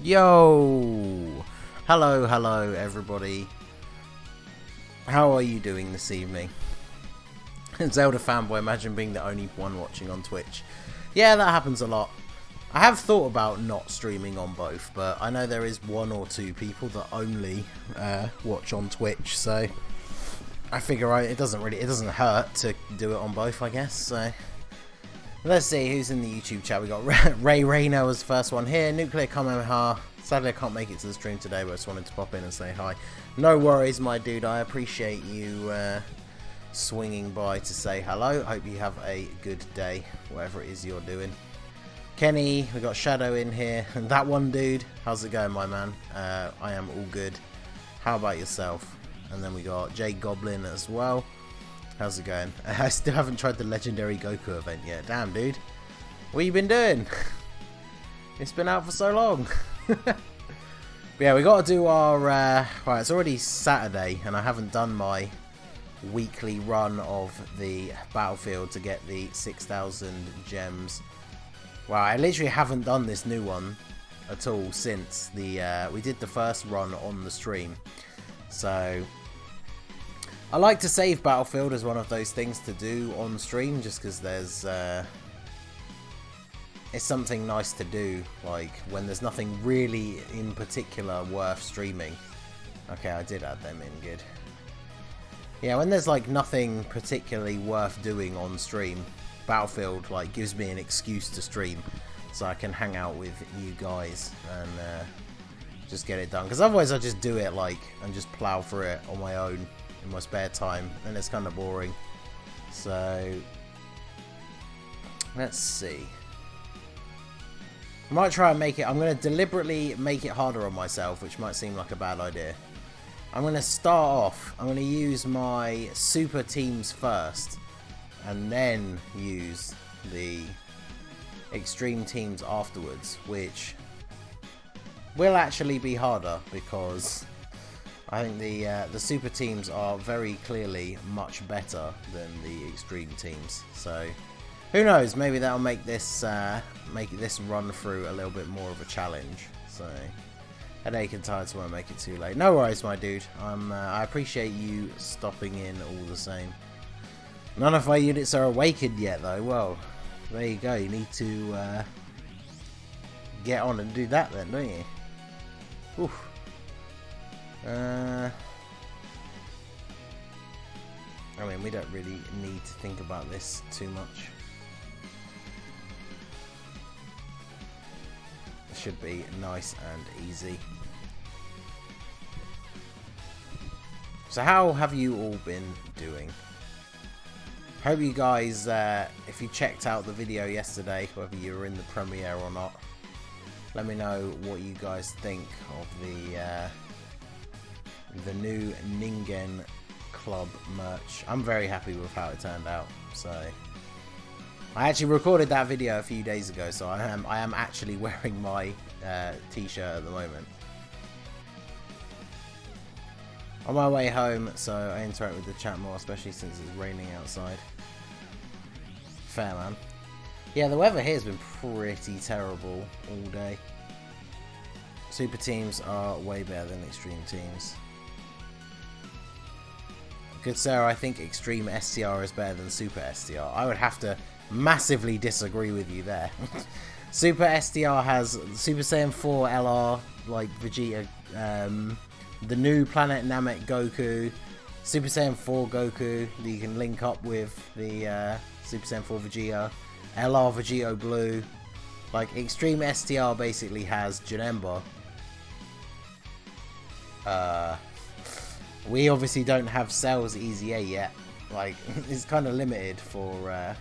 Yo! Hello everybody. How are you doing this evening? Zelda fanboy, imagine being the only one watching on Twitch. Yeah, that happens a lot. I have thought about not streaming on both, but I know there is one or two people that only watch on Twitch, so I figure it doesn't hurt to do it on both, I guess. So let's see who's in the YouTube chat. We got Ray Rayno was the first one here. Nuclear Kamehameha. Sadly, I can't make it to the stream today, but I just wanted to pop in and say hi. No worries, my dude. I appreciate you swinging by to say hello. Hope you have a good day, whatever it is you're doing. Kenny, we got Shadow in here. And that one dude, how's it going, my man? I am all good. How about yourself? And then we got Jay Goblin as well. How's it going? I still haven't tried the Legendary Goku event yet. Damn, dude. What you been doing? It's been out for so long. But yeah, we got to do our... right, it's already Saturday, and I haven't done my weekly run of the Battlefield to get the 6,000 gems. Wow, I literally haven't done this new one at all since the we did the first run on the stream. So I like to save Battlefield as one of those things to do on stream, just because there's it's something nice to do, like when there's nothing really in particular worth streaming. Okay, I did add them in, good. Yeah, when there's like nothing particularly worth doing on stream, Battlefield like gives me an excuse to stream, so I can hang out with you guys and just get it done. Because otherwise I just do it like and just plow through it on my own in my spare time, and it's kind of boring. So let's see. I might try and make it. I'm going to deliberately make it harder on myself, which might seem like a bad idea. I'm going to start off. I'm going to use my super teams first, and then use the extreme teams afterwards, which will actually be harder because I think the super teams are very clearly much better than the extreme teams. So who knows? Maybe that'll make this run through a little bit more of a challenge. So headache and tired, so I won't make it too late. No worries, my dude. I appreciate you stopping in all the same. None of my units are awakened yet, though. Well, there you go. You need to get on and do that then, don't you? Oof. I mean, we don't really need to think about this too much. It should be nice and easy. So how have you all been doing? Hope you guys, if you checked out the video yesterday, whether you were in the premiere or not, let me know what you guys think of the new Ningen club merch. I'm very happy with how it turned out. So I actually recorded that video a few days ago, so I am actually wearing my t-shirt at the moment. On my way home, so I interact with the chat more, especially since it's raining outside. Fair, man. Yeah, the weather here has been pretty terrible all day. Super teams are way better than extreme teams. Good Sarah, I think extreme STR is better than super STR. I would have to massively disagree with you there. Super STR has Super Saiyan 4 LR, like Vegeta, the new Planet Namek Goku, Super Saiyan 4 Goku that you can link up with the Super Saiyan 4 Vegeta, LR Vegito Blue. Like Extreme STR basically has Janemba. We obviously don't have Cell's Easy A yet. Like it's kind of limited for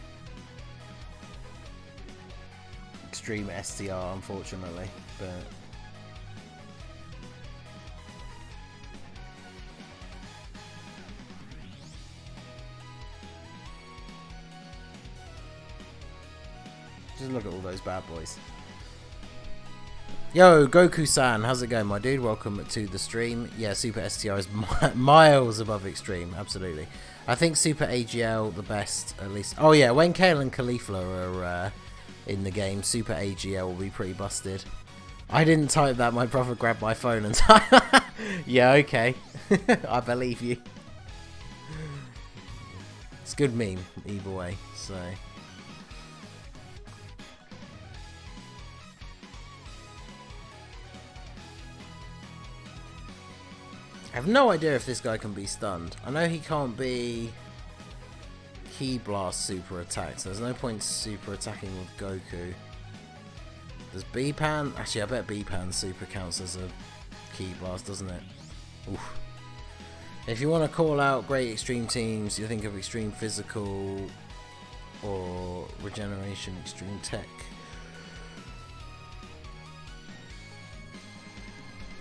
Extreme STR, unfortunately, but just look at all those bad boys. Yo, Goku-san, how's it going, my dude? Welcome to the stream. Yeah, Super STR is miles above Extreme, absolutely. I think Super AGL the best, at least. Oh yeah, when Kale and Caulifla are in the game, Super AGL will be pretty busted. I didn't type that. My brother grabbed my phone and typed. Yeah, okay. I believe you. It's a good meme, either way, so... I have no idea if this guy can be stunned. I know he can't be Ki Blast super attacked, so there's no point super attacking with Goku. Does B-Pan? Actually, I bet B-Pan super counts as a Ki Blast, doesn't it? Oof. If you want to call out great extreme teams, you think of Extreme Physical or Regeneration Extreme Tech.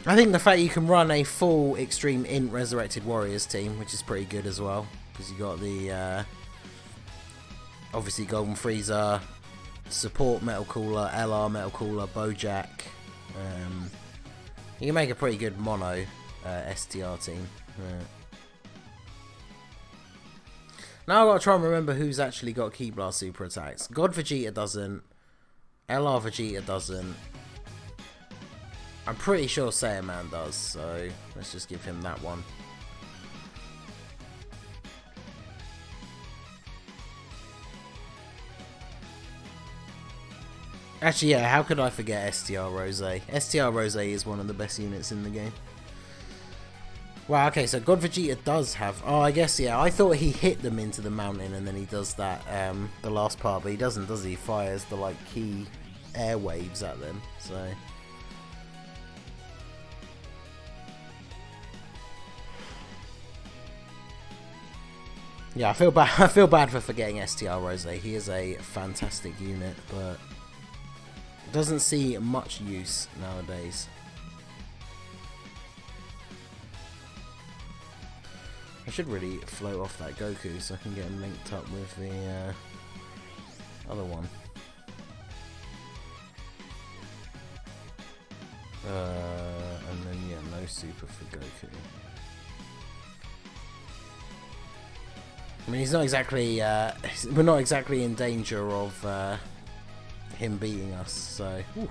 I think the fact you can run a full Extreme Int Resurrected Warriors team, which is pretty good as well, because you got the obviously Golden Frieza, Support Metal Cooler, LR Metal Cooler, Bojack. You can make a pretty good mono STR team. Now I've got to try and remember who's actually got Ki Blast super attacks. God Vegeta doesn't. LR Vegeta doesn't. I'm pretty sure Saiyaman does, so let's just give him that one. Actually, yeah, how could I forget STR Rose? STR Rose is one of the best units in the game. Wow, okay, so God Vegeta does have... Oh, I guess, yeah, I thought he hit them into the mountain and then he does that, the last part, but he doesn't, does he? He fires the, like, key airwaves at them, so... Yeah, I feel bad. I feel bad for forgetting STR Rose. He is a fantastic unit, but doesn't see much use nowadays. I should really float off that Goku so I can get him linked up with the other one. And then yeah, no super for Goku. I mean, he's not exactly, we're not exactly in danger of him beating us, so, whew,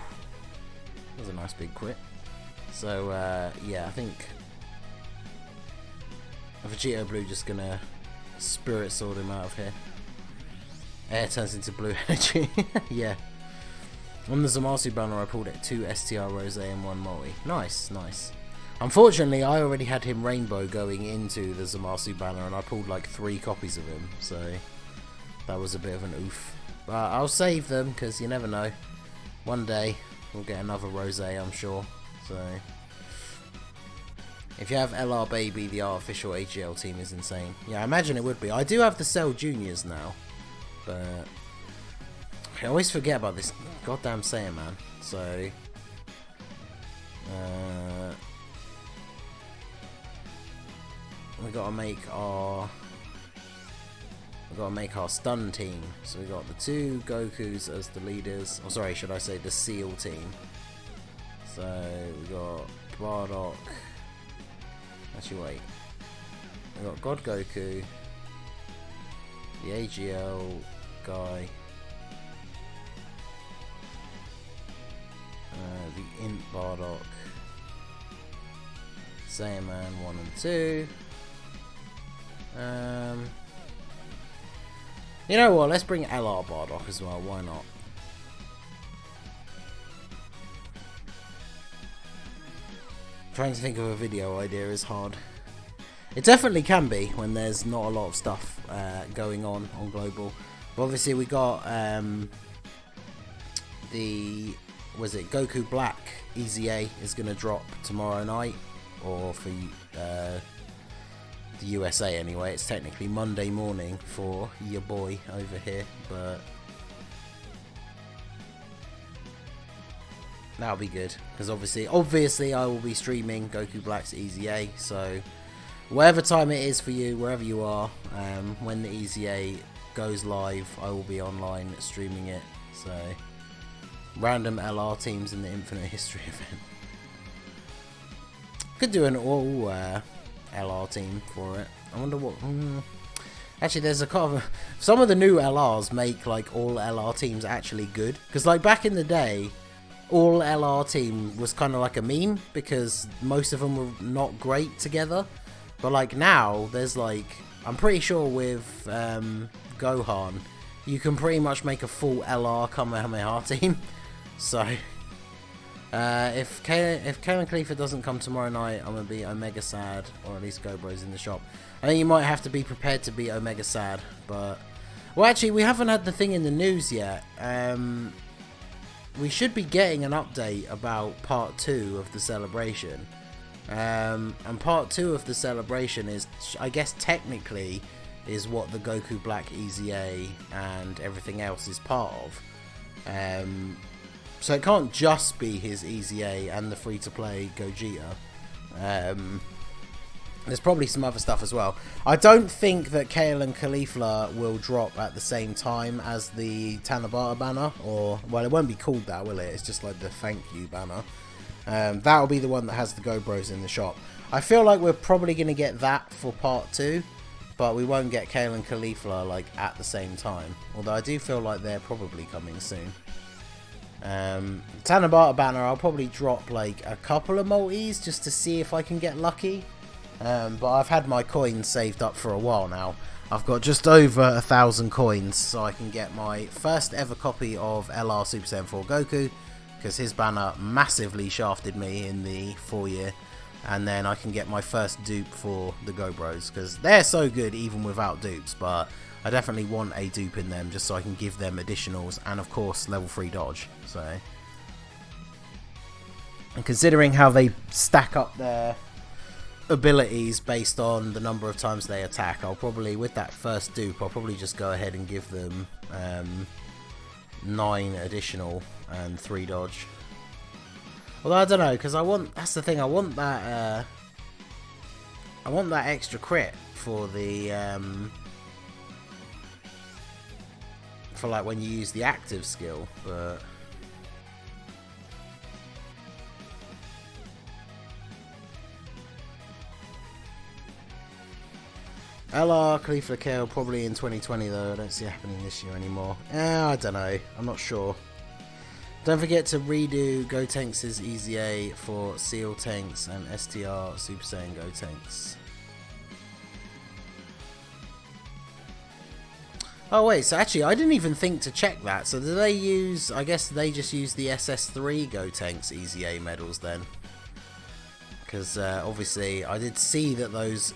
that was a nice big crit. So, yeah, I think Vegeta Blue just gonna Spirit Sword him out of here. Air turns into blue energy, yeah. On the Zamasu banner I pulled it 2 STR Rose and 1 Multi. Nice, nice. Unfortunately, I already had him Rainbow going into the Zamasu banner, and I pulled like 3 copies of him, so that was a bit of an oof. But I'll save them, because you never know. One day, we'll get another Rose, I'm sure. So, if you have LR Baby, the artificial AGL team is insane. Yeah, I imagine it would be. I do have the Cell Juniors now, but I always forget about this goddamn Saiyaman. So, we gotta make our stun team. So we got the 2 Gokus as the leaders. Oh, sorry, should I say the Seal team? So we got Bardock. Actually, wait. We got God Goku, the AGL guy, the Int Bardock, Saiyaman 1 and 2. You know what, let's bring LR Bardock as well, why not? Trying to think of a video idea is hard. It definitely can be when there's not a lot of stuff going on Global. But obviously we got was it Goku Black EZA is going to drop tomorrow night, or for the USA anyway. It's technically Monday morning for your boy over here, but that'll be good because obviously I will be streaming Goku Black's EZA, so whatever time it is for you, wherever you are, when the EZA goes live, I will be online streaming it. So random LR teams in the Infinite History event. Could do an all LR team for it. I wonder what. Actually, there's a kind of some of the new LRs make like all LR teams actually good, because like back in the day, all LR team was kind of like a meme because most of them were not great together. But like now, there's like, I'm pretty sure with Gohan, you can pretty much make a full LR Kamehameha team. So if Kalen Khalifa doesn't come tomorrow night, I'm gonna be Omega sad, or at least GoBro's in the shop. I think you might have to be prepared to be Omega sad, but well, actually, we haven't had the thing in the news yet. We should be getting an update about part 2 of the celebration. And part 2 of the celebration is, I guess technically, is what the Goku Black EZA and everything else is part of. So it can't just be his EZA and the free-to-play Gogeta. There's probably some other stuff as well. I don't think that Kale and Caulifla will drop at the same time as the Tanabata banner, or, well, it won't be called that, will it? It's just like the thank you banner. That'll be the one that has the GoBros in the shop. I feel like we're probably going to get that for part 2, but we won't get Kale and Caulifla like at the same time. Although I do feel like they're probably coming soon. Tanabata banner, I'll probably drop like a couple of multis just to see if I can get lucky. But I've had my coins saved up for a while now. I've got just over 1,000 coins, so I can get my first ever copy of LR Super Saiyan 4 Goku, because his banner massively shafted me in the 4-year. And then I can get my first dupe for the GoBros, because they're so good even without dupes, but I definitely want a dupe in them just so I can give them additionals, and of course level 3 dodge. So, and considering how they stack up their abilities based on the number of times they attack, I'll probably, with that first dupe, I'll probably just go ahead and give them 9 additional and 3 dodge. Although I don't know, because that's the thing, I want that extra crit for the for like when you use the active skill, but LR Khalifa Kale probably in 2020 though. I don't see it happening this year anymore. I don't know. I'm not sure. Don't forget to redo Gotenks' EZA for Seal Tanks and STR Super Saiyan Gotenks. Oh wait, so actually I didn't even think to check that. So do they use, I guess they just use the SS3 Gotenks EZA medals then? Because obviously I did see that those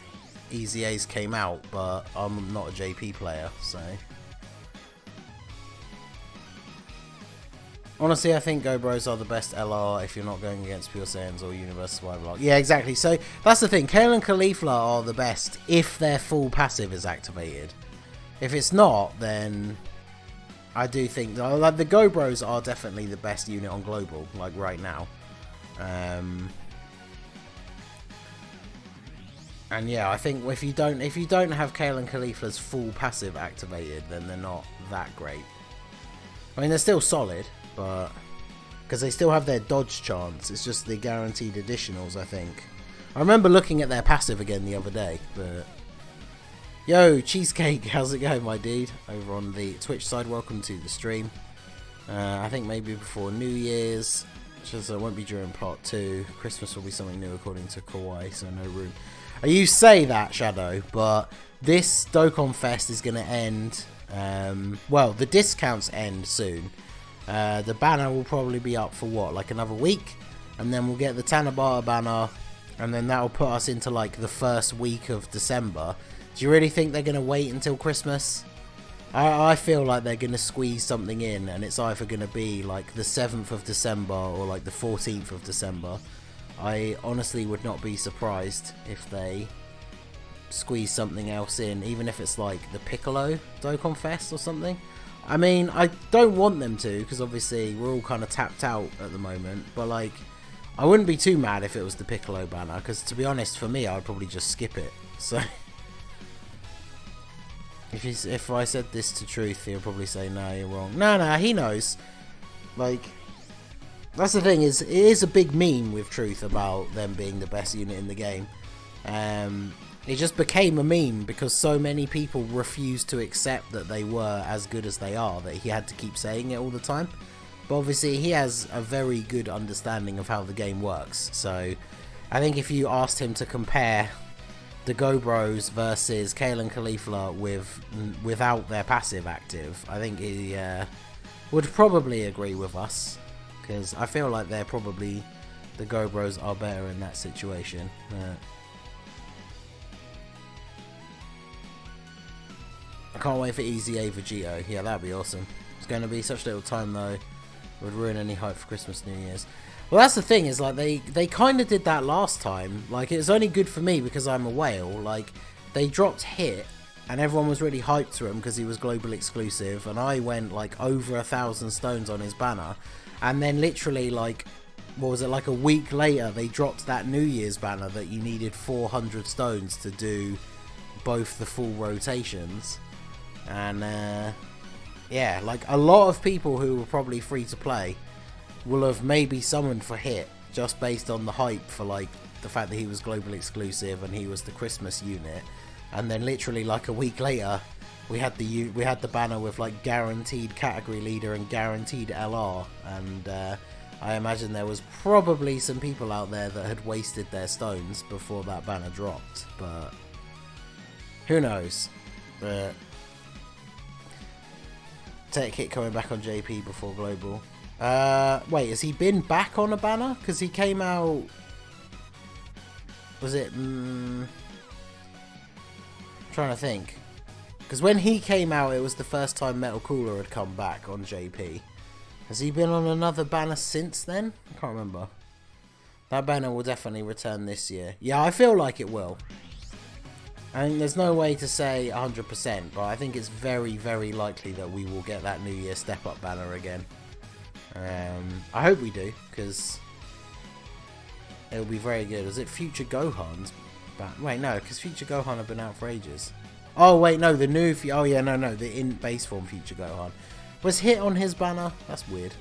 EZAs came out, but I'm not a JP player, so honestly I think GoBros are the best LR if you're not going against Pure Saiyans or Universe Survival Arc. Yeah, exactly. So that's the thing, Kale and Caulifla are the best if their full passive is activated. If it's not, then I do think like the GoBros are definitely the best unit on global, like right now. And yeah, I think if you don't have Kale and Caulifla's full passive activated, then they're not that great. I mean, they're still solid, but because they still have their dodge chance, it's just the guaranteed additionals, I think. I remember looking at their passive again the other day, but yo, Cheesecake, how's it going, my dude? Over on the Twitch side, welcome to the stream. I think maybe before New Year's, which won't be during part 2. Christmas will be something new according to Kawaii, so no room. You say that, Shadow, but this Dokkan Fest is going to end, well, the discounts end soon. The banner will probably be up for what, like another week? And then we'll get the Tanabata banner, and then that will put us into like the first week of December. Do you really think they're going to wait until Christmas? I feel like they're going to squeeze something in, and it's either going to be like the 7th of December or like the 14th of December. I honestly would not be surprised if they squeeze something else in, even if it's like the Piccolo Dokkan Fest or something. I mean, I don't want them to, because obviously we're all kind of tapped out at the moment, but like, I wouldn't be too mad if it was the Piccolo banner, because to be honest, for me, I'd probably just skip it. So if I said this to Truth, he'll probably say, no, you're wrong. No, he knows. Like, that's the thing, is it is a big meme with Truth about them being the best unit in the game. It just became a meme because so many people refused to accept that they were as good as they are, that he had to keep saying it all the time. But obviously he has a very good understanding of how the game works. So I think if you asked him to compare the Go Bros versus Kale and Caulifla without their passive active, I think he would probably agree with us. Because I feel like they're probably, the Go Bros are better in that situation. I can't wait for Easy A Vegito. Yeah, that'd be awesome. It's going to be such little time though. It would ruin any hype for Christmas, New Year's. Well, that's the thing, is like they kind of did that last time. Like, it was only good for me because I'm a whale. Like, they dropped Hit and everyone was really hyped for him because he was global exclusive, and I went like over 1,000 stones on his banner, and then literally like, what was it, like a week later they dropped that New Year's banner that you needed 400 stones to do both the full rotations. And yeah, like a lot of people who were probably free to play will have maybe summoned for Hit just based on the hype for like the fact that he was global exclusive and he was the Christmas unit, and then literally like a week later we had the banner with like guaranteed category leader and guaranteed LR, and I imagine there was probably some people out there that had wasted their stones before that banner dropped, but who knows. But Tech Kit coming back on JP before global. Wait, has he been back on a banner? Because he came out... Was it... trying to think. Because when he came out, it was the first time Metal Cooler had come back on JP. Has he been on another banner since then? I can't remember. That banner will definitely return this year. Yeah, I feel like it will. I mean, there's no way to say 100%, but I think it's very, very likely that we will get that New Year Step Up banner again. I hope we do, because it'll be very good. Is it Future Gohan's? Wait, no, because Future Gohan have been out for ages. Oh, wait, no, the new... Oh, yeah, no, the in base form Future Gohan. Was Hit on his banner? That's weird.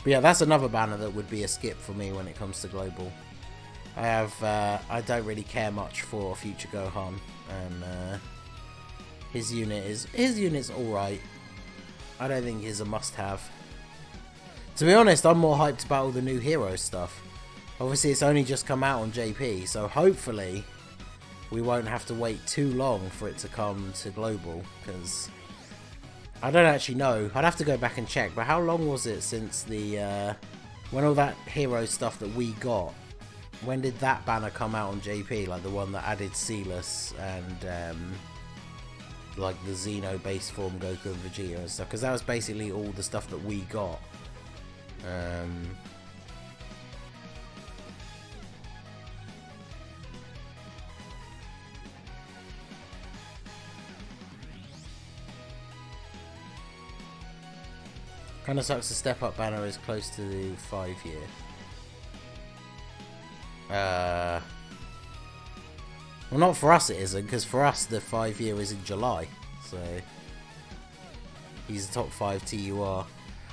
But yeah, that's another banner that would be a skip for me when it comes to global. I don't really care much for Future Gohan, and his unit's alright. I don't think he's a must-have. To be honest, I'm more hyped about all the new hero stuff. Obviously, it's only just come out on JP, so hopefully we won't have to wait too long for it to come to global, because I don't actually know. I'd have to go back and check, but how long was it since the when all that hero stuff that we got, when did that banner come out on JP? Like the one that added Sealess and like the Xeno base form Goku and Vegeta and stuff, because that was basically all the stuff that we got. Kinda sucks the Step Up banner is close to the 5-year. Well, not for us it isn't, because for us the 5-year is in July, so he's a top 5 TUR.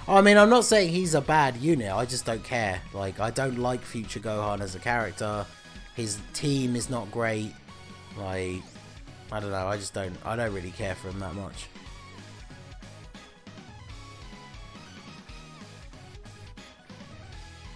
I mean, I'm not saying he's a bad unit, I just don't care. Like, I don't like Future Gohan as a character. His team is not great. Like, I don't know, I don't really care for him that much.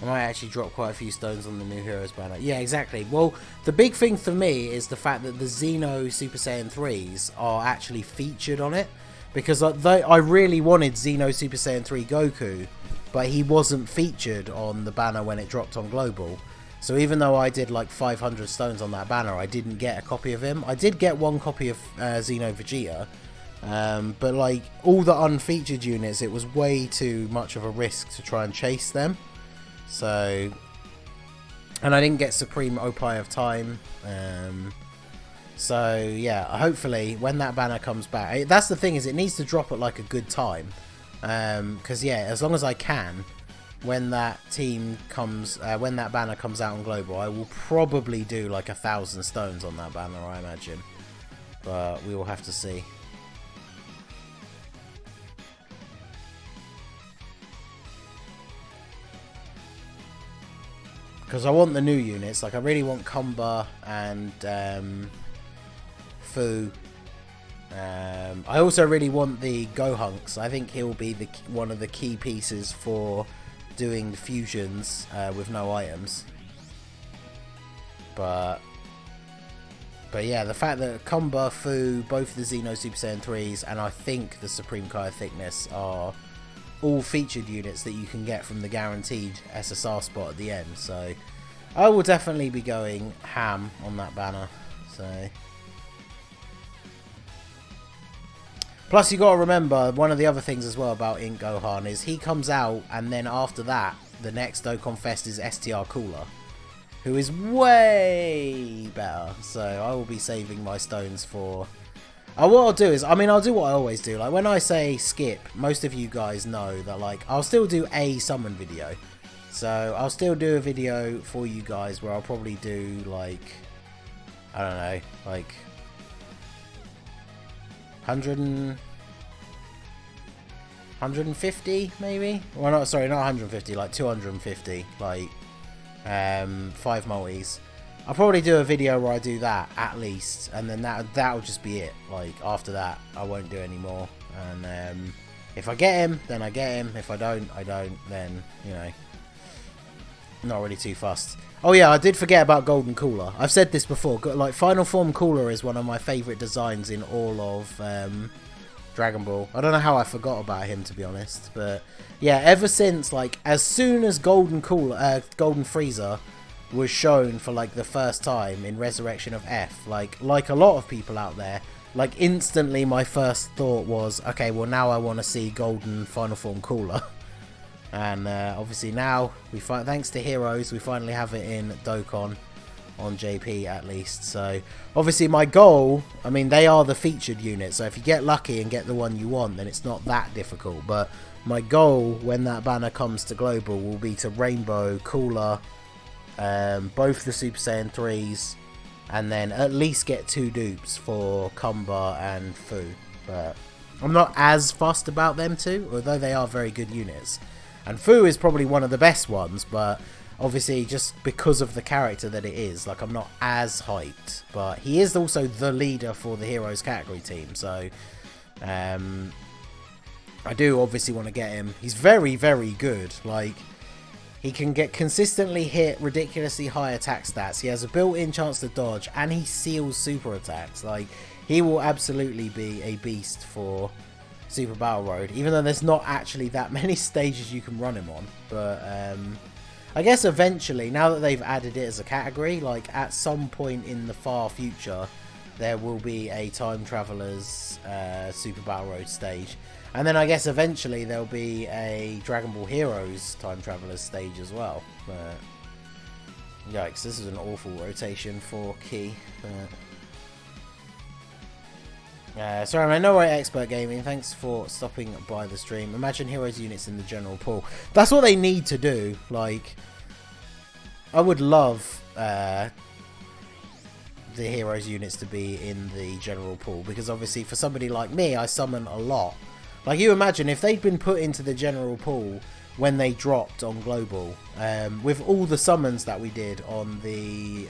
I might actually drop quite a few stones on the new Heroes banner. Yeah, exactly. Well, the big thing for me is the fact that the Xeno Super Saiyan 3s are actually featured on it. Because I really wanted Xeno Super Saiyan 3 Goku, but he wasn't featured on the banner when it dropped on Global. So even though I did like 500 stones on that banner, I didn't get a copy of him. I did get one copy of Xeno Vegeta. But like all the unfeatured units, it was way too much of a risk to try and chase them. So, and I didn't get Supreme Opie of Time. So yeah, hopefully when that banner comes back, that's the thing, is it needs to drop at like a good time. Because yeah, as long as I can, when that team comes, when that banner comes out on Global, I will probably do like 1,000 stones on that banner, I imagine. But we will have to see. Because I want the new units, like I really want Kumba and Fu. I also really want the Gohunks. I think he'll be one of the key pieces for doing the fusions with no items. But yeah, the fact that Kumba, Fu, both the Xeno Super Saiyan 3s, and I think the Supreme Kai Thickness are all featured units that you can get from the guaranteed SSR spot at the end. So I will definitely be going ham on that banner. So plus you got to remember, one of the other things as well about Ink Gohan is he comes out and then after that the next Dokkan Fest is STR Cooler, who is way better. So I will be saving my stones for... what I'll do is, I mean, I'll do what I always do. Like, when I say skip, most of you guys know that, like, I'll still do a summon video. So I'll still do a video for you guys where I'll probably do, like, I don't know, like 150 maybe? Well, not, sorry, not 150, like 250, like 5 multis. I'll probably do a video where I do that at least, and then that'll just be it. Like, after that I won't do any more, and if I get him, then I get him. If I don't, I don't. Then, you know, not really too fussed. Oh yeah, I did forget about Golden Cooler. I've said this before, like, Final Form Cooler is one of my favourite designs in all of Dragon Ball. I don't know how I forgot about him, to be honest, but yeah, ever since, like, as soon as Golden Frieza was shown for, like, the first time in Resurrection of F, like a lot of people out there, like, instantly my first thought was, okay, well, now I want to see Golden Final Form Cooler. And obviously now, thanks to Heroes, we finally have it in Dokkan on JP at least. So obviously my goal, I mean, they are the featured units, so if you get lucky and get the one you want, then it's not that difficult. But my goal when that banner comes to Global will be to Rainbow, Cooler, both the Super Saiyan 3s, and then at least get 2 dupes for Kumba and Fu. But I'm not as fussed about them two, although they are very good units. And Fu is probably one of the best ones, but obviously just because of the character that it is, like, I'm not as hyped. But he is also the leader for the Heroes category team, so I do obviously want to get him. He's very, very good. Like, he can consistently hit ridiculously high attack stats. He has a built-in chance to dodge, and he seals super attacks. Like, he will absolutely be a beast for Super Battle Road, even though there's not actually that many stages you can run him on. But I guess eventually, now that they've added it as a category, like, at some point in the far future, there will be a Time Travelers Super Battle Road stage. And then I guess eventually there'll be a Dragon Ball Heroes Time Travelers stage as well. But yikes, this is an awful rotation for Key. Sorry, man, no way Expert Gaming, thanks for stopping by the stream. Imagine Heroes units in the general pool. That's what they need to do. Like, I would love the Heroes units to be in the general pool, because obviously for somebody like me, I summon a lot. Like, you imagine if they'd been put into the general pool when they dropped on Global, with all the summons that we did on the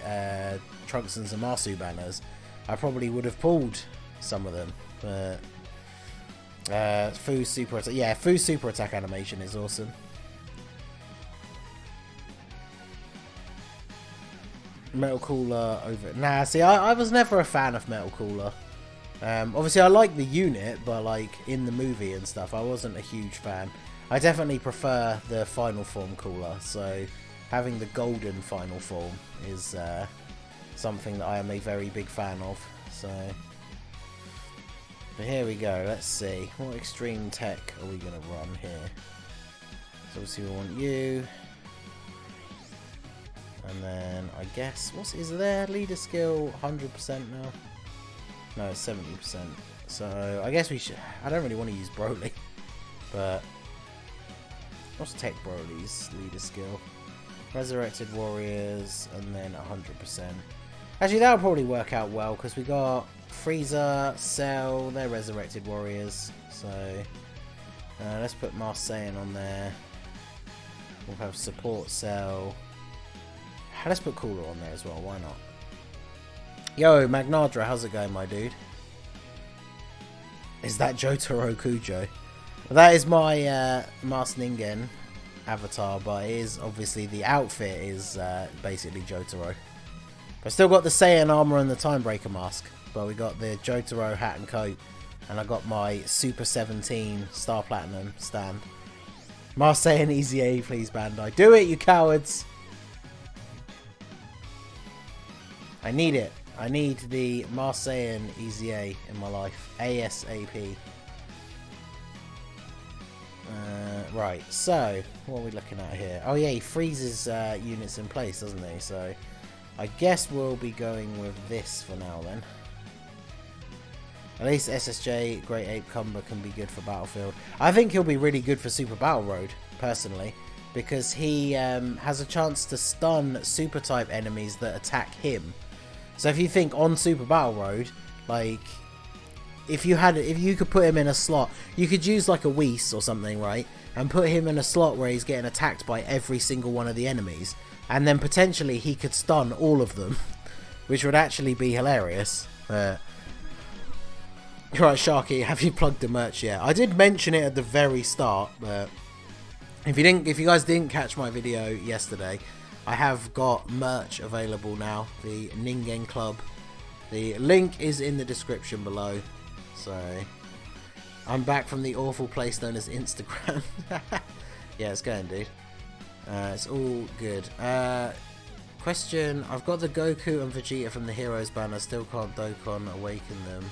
Trunks and Zamasu banners, I probably would have pulled some of them. But Fu's super attack, yeah, Fu's super attack animation is awesome. Metal Cooler over... Nah, see, I was never a fan of Metal Cooler. Obviously, I like the unit, but, like, in the movie and stuff, I wasn't a huge fan. I definitely prefer the Final Form Cooler, so having the golden Final Form is something that I am a very big fan of. So, but here we go. Let's see, what extreme tech are we going to run here? So obviously we want you. And then, I guess, is there leader skill 100% now? No, it's 70%. So, I guess we should... I don't really want to use Broly. But, what's Tech Broly's leader skill? Resurrected Warriors, and then 100%. Actually, that'll probably work out well, because we got Frieza, Cell, they're Resurrected Warriors. So, let's put Marseille on there. We'll have Support Cell. Let's put Cooler on there as well, why not? Yo, Magnadra, how's it going, my dude? Is that Jotaro Kujo? That is my Master Ningen avatar, but it is obviously the outfit is basically Jotaro. I still got the Saiyan armor and the Timebreaker mask, but we got the Jotaro hat and coat, and I got my Super 17 Star Platinum stand. Master Saiyan Easy A, please, Bandai. Do it, you cowards! I need it. I need the Master Saiyan Easy A in my life. ASAP. Right, so, what are we looking at here? Oh yeah, he freezes units in place, doesn't he? So, I guess we'll be going with this for now then. At least SSJ Great Ape Cumber can be good for Battlefield. I think he'll be really good for Super Battle Road, personally, because he has a chance to stun Super type enemies that attack him. So if you think on Super Battle Road, like, if you could put him in a slot, you could use like a Whis or something, right? And put him in a slot where he's getting attacked by every single one of the enemies. And then potentially he could stun all of them, which would actually be hilarious. Right, Sharky, have you plugged the merch yet? I did mention it at the very start, but if you guys didn't catch my video yesterday, I have got merch available now. The Ningen Club. The link is in the description below. So, I'm back from the awful place known as Instagram. Yeah, it's going, dude. It's all good. Question, I've got the Goku and Vegeta from the Heroes banner, still can't Dokkan awaken them.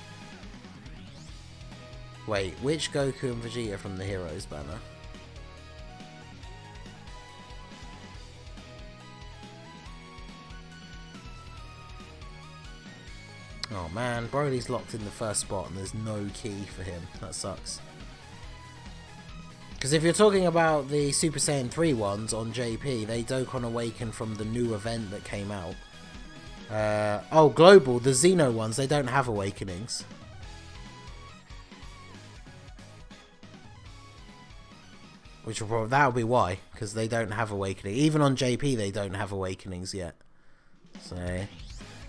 Wait, which Goku and Vegeta from the Heroes banner? Oh man, Broly's locked in the first spot and there's no key for him. That sucks. Because if you're talking about the Super Saiyan 3 ones on JP, they Dokkan Awaken from the new event that came out. Oh, Global, the Xeno ones, they don't have awakenings. Which will probably, that'll be why, because they don't have awakening. Even on JP, they don't have awakenings yet. So,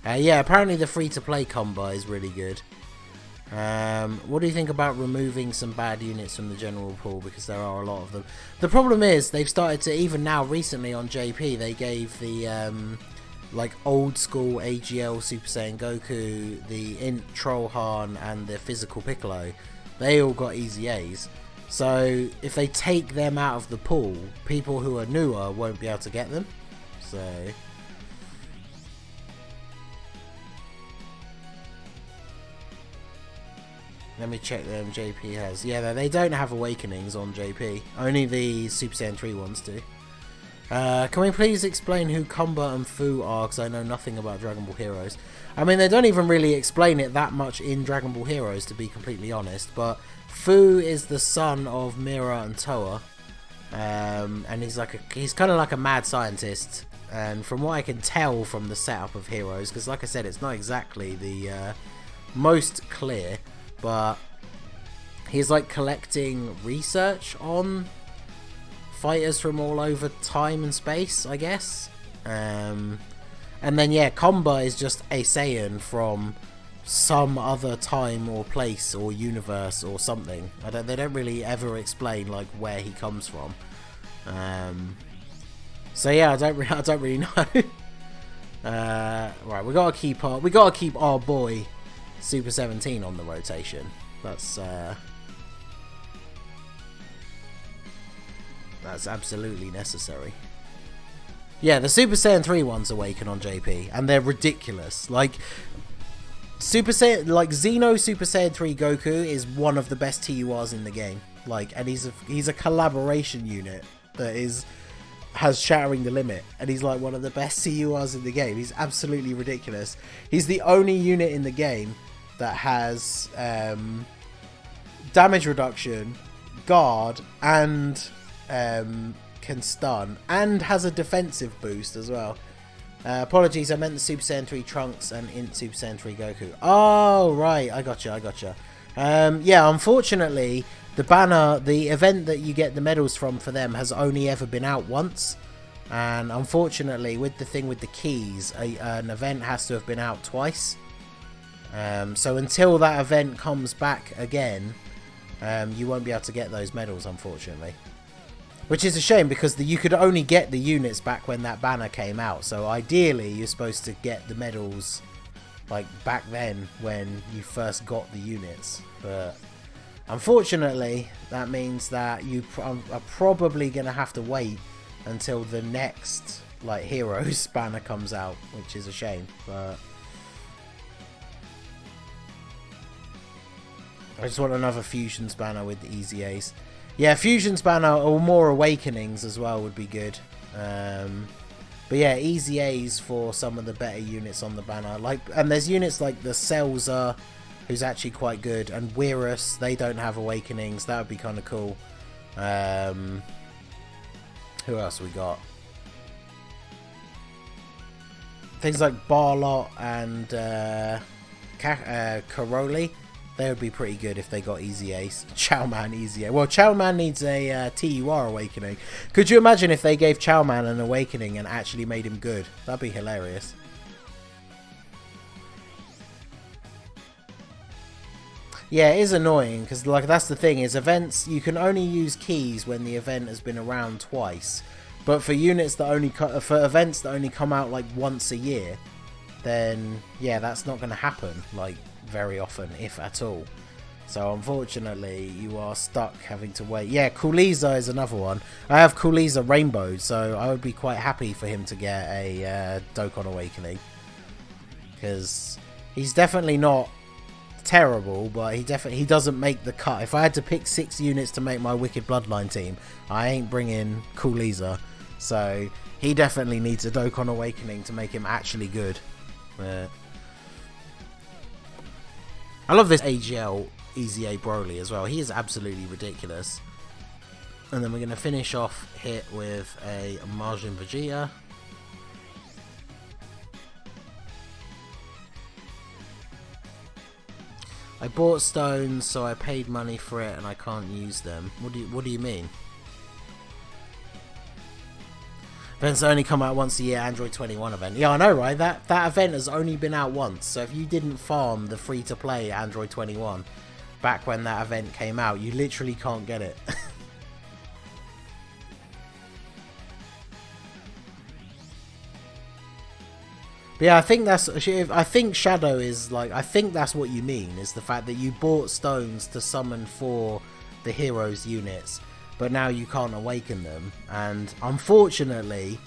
yeah, apparently the free-to-play combo is really good. What do you think about removing some bad units from the general pool, because there are a lot of them? The problem is they've started to, even now recently on JP, they gave the like old school AGL Super Saiyan Goku, the Int Trollhan and the physical Piccolo. They all got easy A's. So if they take them out of the pool, people who are newer won't be able to get them. So let me check them. JP has. Yeah, they don't have awakenings on JP. Only the Super Saiyan 3 ones do. Can we please explain who Kumba and Fu are? Because I know nothing about Dragon Ball Heroes. I mean, they don't even really explain it that much in Dragon Ball Heroes, to be completely honest. But Fu is the son of Mira and Toa. And he's kind of like a mad scientist. And from what I can tell from the setup of Heroes, because like I said, it's not exactly the most clear. But he's like collecting research on fighters from all over time and space, I guess. And then yeah, Komba is just a Saiyan from some other time or place or universe or something. They don't really ever explain like where he comes from. So yeah, I don't really know. Right, we gotta keep our boy Super 17 on the rotation. That's absolutely necessary. Yeah, the Super Saiyan 3 ones awaken on JP, and they're ridiculous. Like Super Saiyan, like Xeno Super Saiyan 3 Goku is one of the best TURs in the game. Like, and he's a collaboration unit that has Shattering the Limit, and he's like one of the best TURs in the game. He's absolutely ridiculous. He's the only unit in the game that has damage reduction, guard, and can stun, and has a defensive boost as well. Apologies, I meant the Super Saiyan 3 Trunks and Int Super Saiyan 3 Goku. Oh, right, I gotcha. Yeah, unfortunately, the banner, the event that you get the medals from for them has only ever been out once. And unfortunately, with the thing with the keys, an event has to have been out twice So until that event comes back again, you won't be able to get those medals, unfortunately. Which is a shame, because you could only get the units back when that banner came out. So ideally, you're supposed to get the medals like back then when you first got the units. But unfortunately, that means that you are probably going to have to wait until the next like Heroes banner comes out, which is a shame. But I just want another Fusions banner with the Easy Ace. Yeah, Fusions banner or more Awakenings as well would be good. But yeah, Easy A's for some of the better units on the banner. And there's units like the Selza, who's actually quite good, and Wirus, they don't have Awakenings. That would be kind of cool. Who else we got? Things like Barlot and Karoli. They would be pretty good if they got Easy Ace. Chowman Easy Ace. Well, Chowman needs a TUR Awakening. Could you imagine if they gave Chowman an Awakening and actually made him good? That'd be hilarious. Yeah, it is annoying, because like that's the thing, is events, you can only use keys when the event has been around twice. But for units that only for events that only come out like once a year, then yeah, that's not going to happen like very often, if at all. So unfortunately, you are stuck having to wait. Yeah, Kuliza is another one. I have Kuliza Rainbow, so I would be quite happy for him to get a Dokkan Awakening, because he's definitely not terrible, but he doesn't make the cut. If I had to pick 6 units to make my Wicked Bloodline team, I ain't bringing Kuliza. So he definitely needs a Dokkan Awakening to make him actually good. I love this AGL Easy A Broly as well. He is absolutely ridiculous. And then we're going to finish off here with a Majin Vegeta. I bought stones, so I paid money for it and I can't use them. What do you mean? Events only come out once a year, Android 21 event. Yeah, I know, right? That event has only been out once. So if you didn't farm the free-to-play Android 21 back when that event came out, you literally can't get it. But yeah, I think Shadow is like, I think that's what you mean, is the fact that you bought stones to summon for the heroes units, but now you can't awaken them. And unfortunately,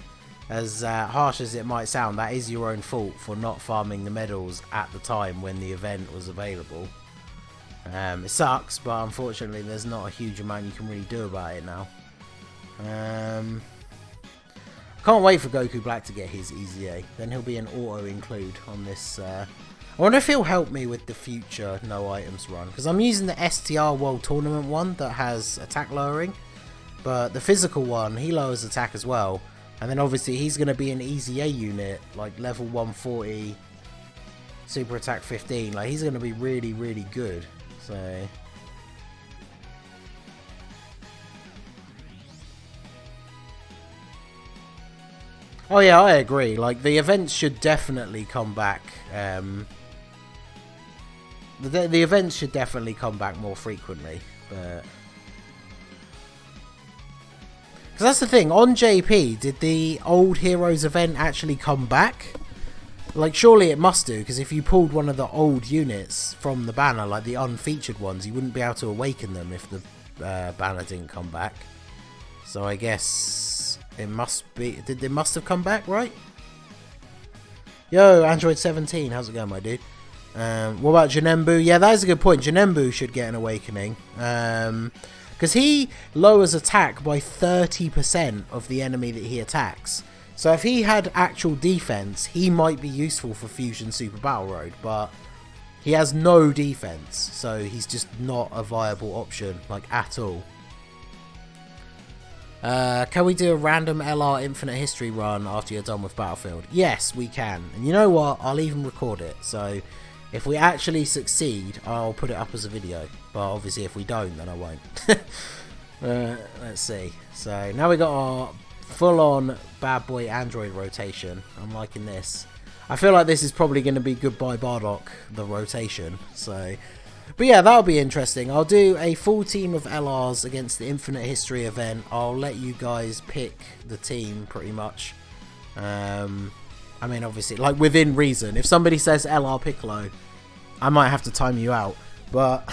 as harsh as it might sound, that is your own fault for not farming the medals at the time when the event was available. It sucks, but unfortunately there's not a huge amount you can really do about it now. Can't wait for Goku Black to get his Easy A. Then he'll be an auto include on this. I wonder if he'll help me with the future no items run, because I'm using the STR World Tournament one that has attack lowering, but the physical one, he lowers attack as well. And then obviously he's going to be an Easy A unit, like level 140, super attack 15. Like he's going to be really, really good. So oh yeah, I agree. Like the events should definitely come back. The events should definitely come back more frequently, but because that's the thing. On JP, did the old Heroes event actually come back? Like surely it must do, because if you pulled one of the old units from the banner, like the unfeatured ones, you wouldn't be able to awaken them if the banner didn't come back. So I guess it must be. It must have come back, right? Yo, Android 17, how's it going, my dude? What about Janembu? Yeah, that is a good point. Janembu should get an awakening. Because he lowers attack by 30% of the enemy that he attacks. So if he had actual defense, he might be useful for Fusion Super Battle Road. But he has no defense, so he's just not a viable option, like at all. Can we do a random LR Infinite History run after you're done with Battlefield? Yes, we can. And you know what? I'll even record it. So if we actually succeed, I'll put it up as a video. But obviously if we don't, then I won't. Let's see. So now we got our full-on bad boy Android rotation. I'm liking this. I feel like this is probably going to be Goodbye Bardock, the rotation. So, but yeah, that'll be interesting. I'll do a full team of LRs against the Infinite History event. I'll let you guys pick the team pretty much. I mean, obviously, like within reason. If somebody says LR Piccolo, I might have to time you out. But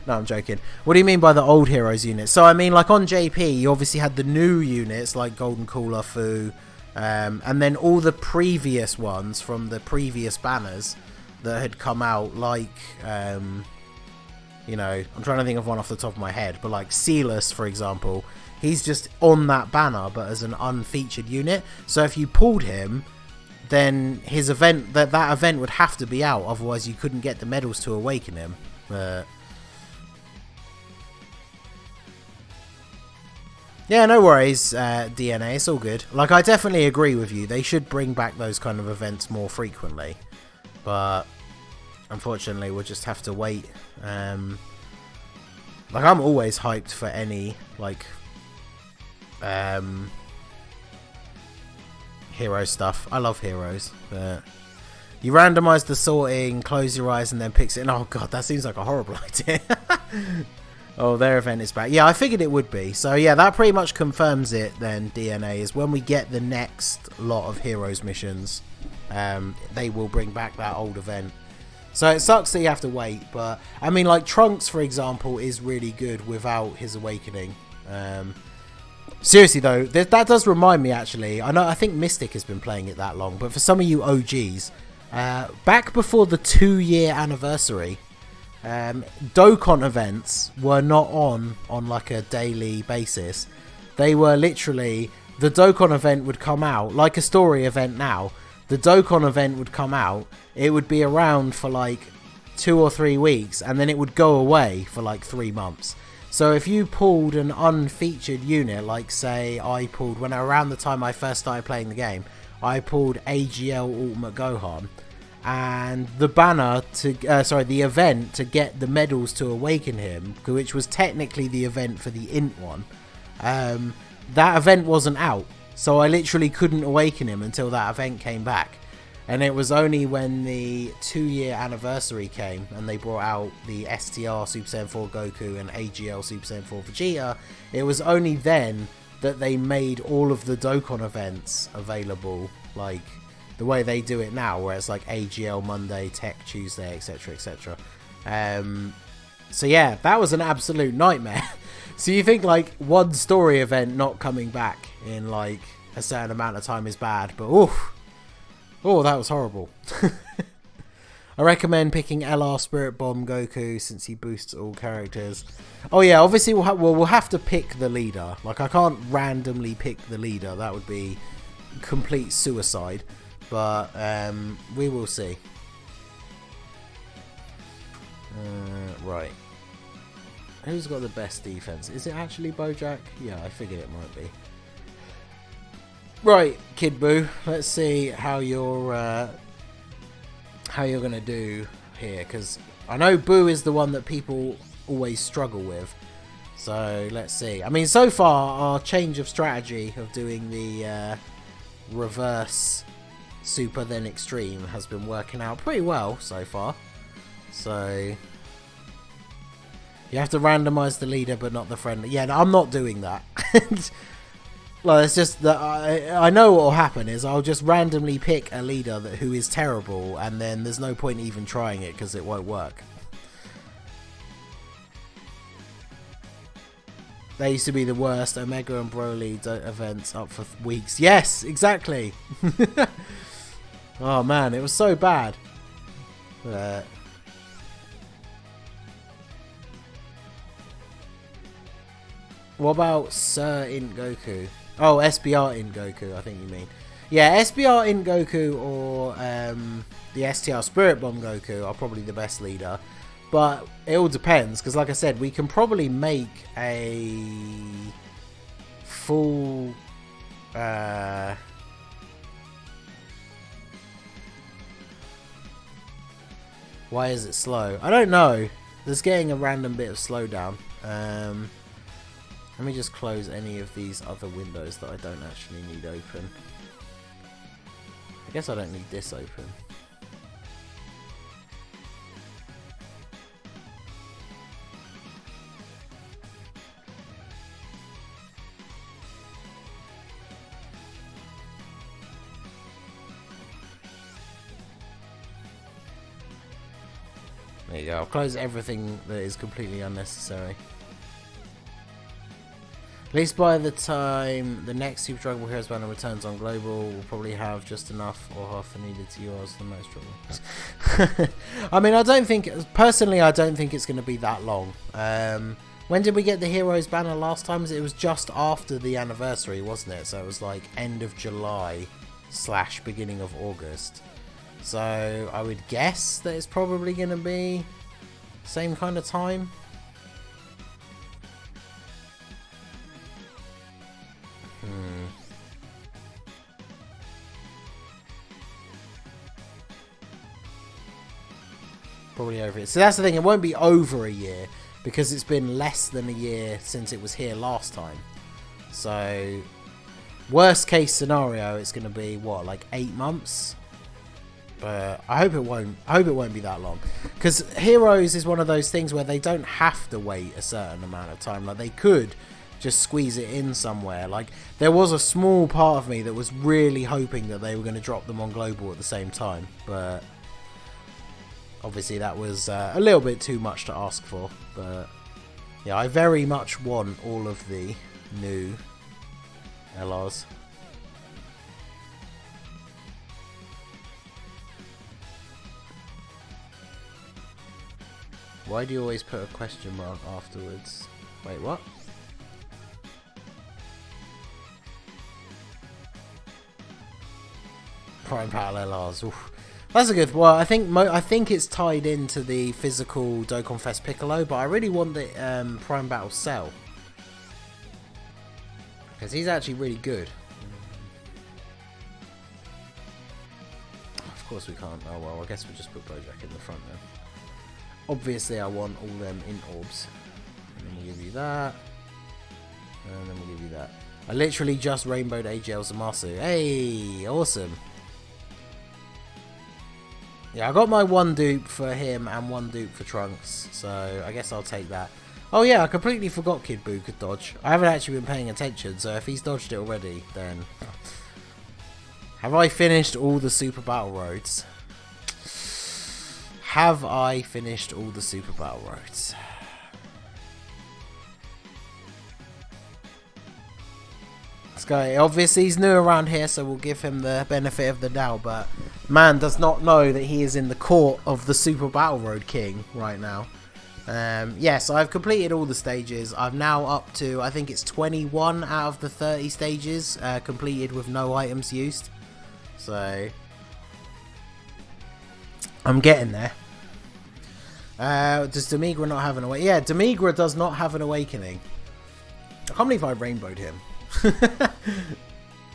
no, I'm joking. What do you mean by the old heroes units? So I mean, like on JP, you obviously had the new units like Golden Cooler, Fu, and then all the previous ones from the previous banners that had come out, like you know, I'm trying to think of one off the top of my head, but like Sealus, for example, he's just on that banner but as an unfeatured unit. So if you pulled him, then his event, that event would have to be out, otherwise you couldn't get the medals to awaken him. Yeah, no worries, DNA, it's all good. Like, I definitely agree with you. They should bring back those kind of events more frequently. But, unfortunately, we'll just have to wait. Like, I'm always hyped for any, like, hero stuff. I love heroes. But you randomize the sorting, close your eyes, and then picks it. And, oh, God, that seems like a horrible idea. Oh, their event is back. Yeah, I figured it would be. So, yeah, that pretty much confirms it then, DNA, is when we get the next lot of Heroes missions, they will bring back that old event. So, it sucks that you have to wait, but, I mean, like, Trunks, for example, is really good without his awakening. Seriously, though, that does remind me, actually. I think Mystic has been playing it that long, but for some of you OGs, back before the 2-year anniversary, Dokkan events were not on like a daily basis. They were literally, the Dokkan event would come out like a story event now. The Dokkan event would come out, it would be around for like 2 or 3 weeks, and then it would go away for like 3 months. So if you pulled an unfeatured unit, like say I pulled, when around the time I first started playing the game, I pulled AGL Ultimate Gohan, and the banner to the event to get the medals to awaken him, which was technically the event for the int one, that event wasn't out, so I literally couldn't awaken him until that event came back. And it was only when the 2-year anniversary came and they brought out the STR Super Saiyan 4 Goku and AGL Super Saiyan 4 Vegeta, it was only then that they made all of the Dokkan events available, like the way they do it now, where it's like AGL Monday, Tech Tuesday, etc, etc. So yeah, that was an absolute nightmare. So you think like one story event not coming back in like a certain amount of time is bad, but oof, oh, that was horrible. I recommend picking LR Spirit Bomb Goku since he boosts all characters. Oh yeah, obviously we'll have to pick the leader. Like, I can't randomly pick the leader. That would be complete suicide. But we will see. Right. Who's got the best defense? Is it actually Bojack? Yeah, I figured it might be. Right, Kid Boo. Let's see how you're gonna do here, because I know Boo is the one that people always struggle with. So let's see. I mean, so far our change of strategy of doing the reverse Super then Extreme has been working out pretty well so far. So you have to randomize the leader but not the friend. Yeah, no, I'm not doing that. Well, it's just that I know what will happen is I'll just randomly pick a leader who is terrible, and then there's no point even trying it because it won't work. They used to be the worst. Omega and Broly events up for weeks. Yes, exactly. Oh man, it was so bad. What about Sir Int Goku? Oh, SBR Int Goku, I think you mean. Yeah, SBR Int Goku or the STR Spirit Bomb Goku are probably the best leader. But it all depends, because like I said, we can probably make a full... Why is it slow? I don't know. There's getting a random bit of slowdown. Let me just close any of these other windows that I don't actually need open. Guess I don't need this open. There you go. I'll close everything that is completely unnecessary. At least by the time the next Super Dragon Ball Heroes banner returns on Global, we'll probably have just enough or half the needed to yours the most trouble. I mean, I don't think, personally, I don't think it's going to be that long. When did we get the Heroes banner last time? It was just after the anniversary, wasn't it? So it was like end of July / beginning of August. So I would guess that it's probably going to be same kind of time. Probably over it. So that's the thing, it won't be over a year because it's been less than a year since it was here last time. So worst case scenario, it's going to be what, like 8 months? But I hope it won't be that long, because Heroes is one of those things where they don't have to wait a certain amount of time. Like, they could just squeeze it in somewhere. Like, there was a small part of me that was really hoping that they were going to drop them on Global at the same time, but obviously that was a little bit too much to ask for. But yeah, I very much want all of the new LRs. Why do you always put a question mark afterwards? Wait, what? Prime Battle LRs. Oof. That's a good. Well, I think it's tied into the physical Dokkan Fest Piccolo, but I really want the Prime Battle Cell, because he's actually really good. Of course we can't. Oh well, I guess we'll just put Bojack in the front then. Obviously, I want all them in orbs. And then we'll give you that. And then we'll give you that. I literally just rainbowed AGL Zamasu. Hey, awesome. Yeah, I got my one dupe for him and one dupe for Trunks. So I guess I'll take that. Oh yeah, I completely forgot Kid Buu could dodge. I haven't actually been paying attention, so if he's dodged it already, then... Have I finished all the Super Battle Roads? Have I finished all the Super Battle Roads? This guy, obviously he's new around here, so we'll give him the benefit of the doubt, but man does not know that he is in the court of the Super Battle Road King right now. Yes, I've completed all the stages. I'm now up to, I think it's 21 out of the 30 stages completed with no items used. So I'm getting there. Does Demigra not have an awakening? Yeah, Demigra does not have an awakening. I can't believe I rainbowed him.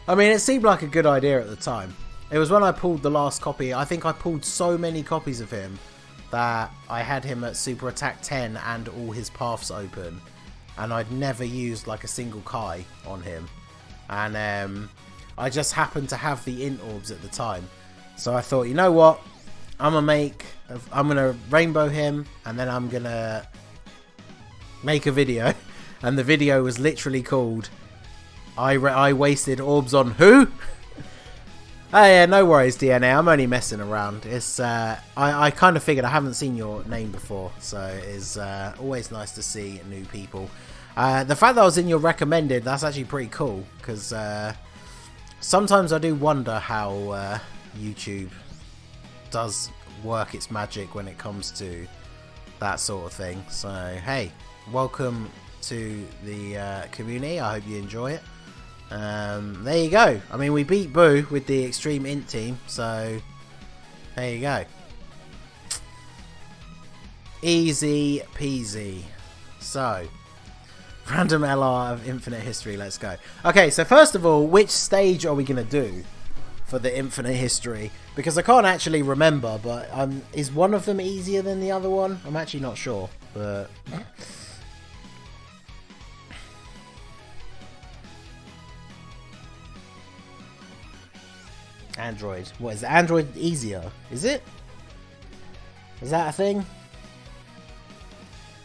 I mean, it seemed like a good idea at the time. It was when I pulled the last copy. I think I pulled so many copies of him that I had him at Super Attack 10 and all his paths open. And I'd never used like a single Kai on him. And I just happened to have the int orbs at the time. So I thought, you know what? I'm gonna rainbow him, and then I'm gonna make a video. And the video was literally called I wasted orbs on who? Oh yeah, no worries DNA, I'm only messing around. It's I kind of figured, I haven't seen your name before, so it's always nice to see new people. The fact that I was in your recommended, that's actually pretty cool, because sometimes I do wonder how YouTube does work its magic when it comes to that sort of thing. So hey, welcome to the community. I hope you enjoy it. There you go. I mean, we beat Buu with the extreme int team, so there you go. Easy peasy. So random LR of infinite history, let's go. Okay, so first of all, which stage are we gonna do for the infinite history? Because I can't actually remember, but is one of them easier than the other one? I'm actually not sure, but Android. What is the Android easier? Is it? Is that a thing?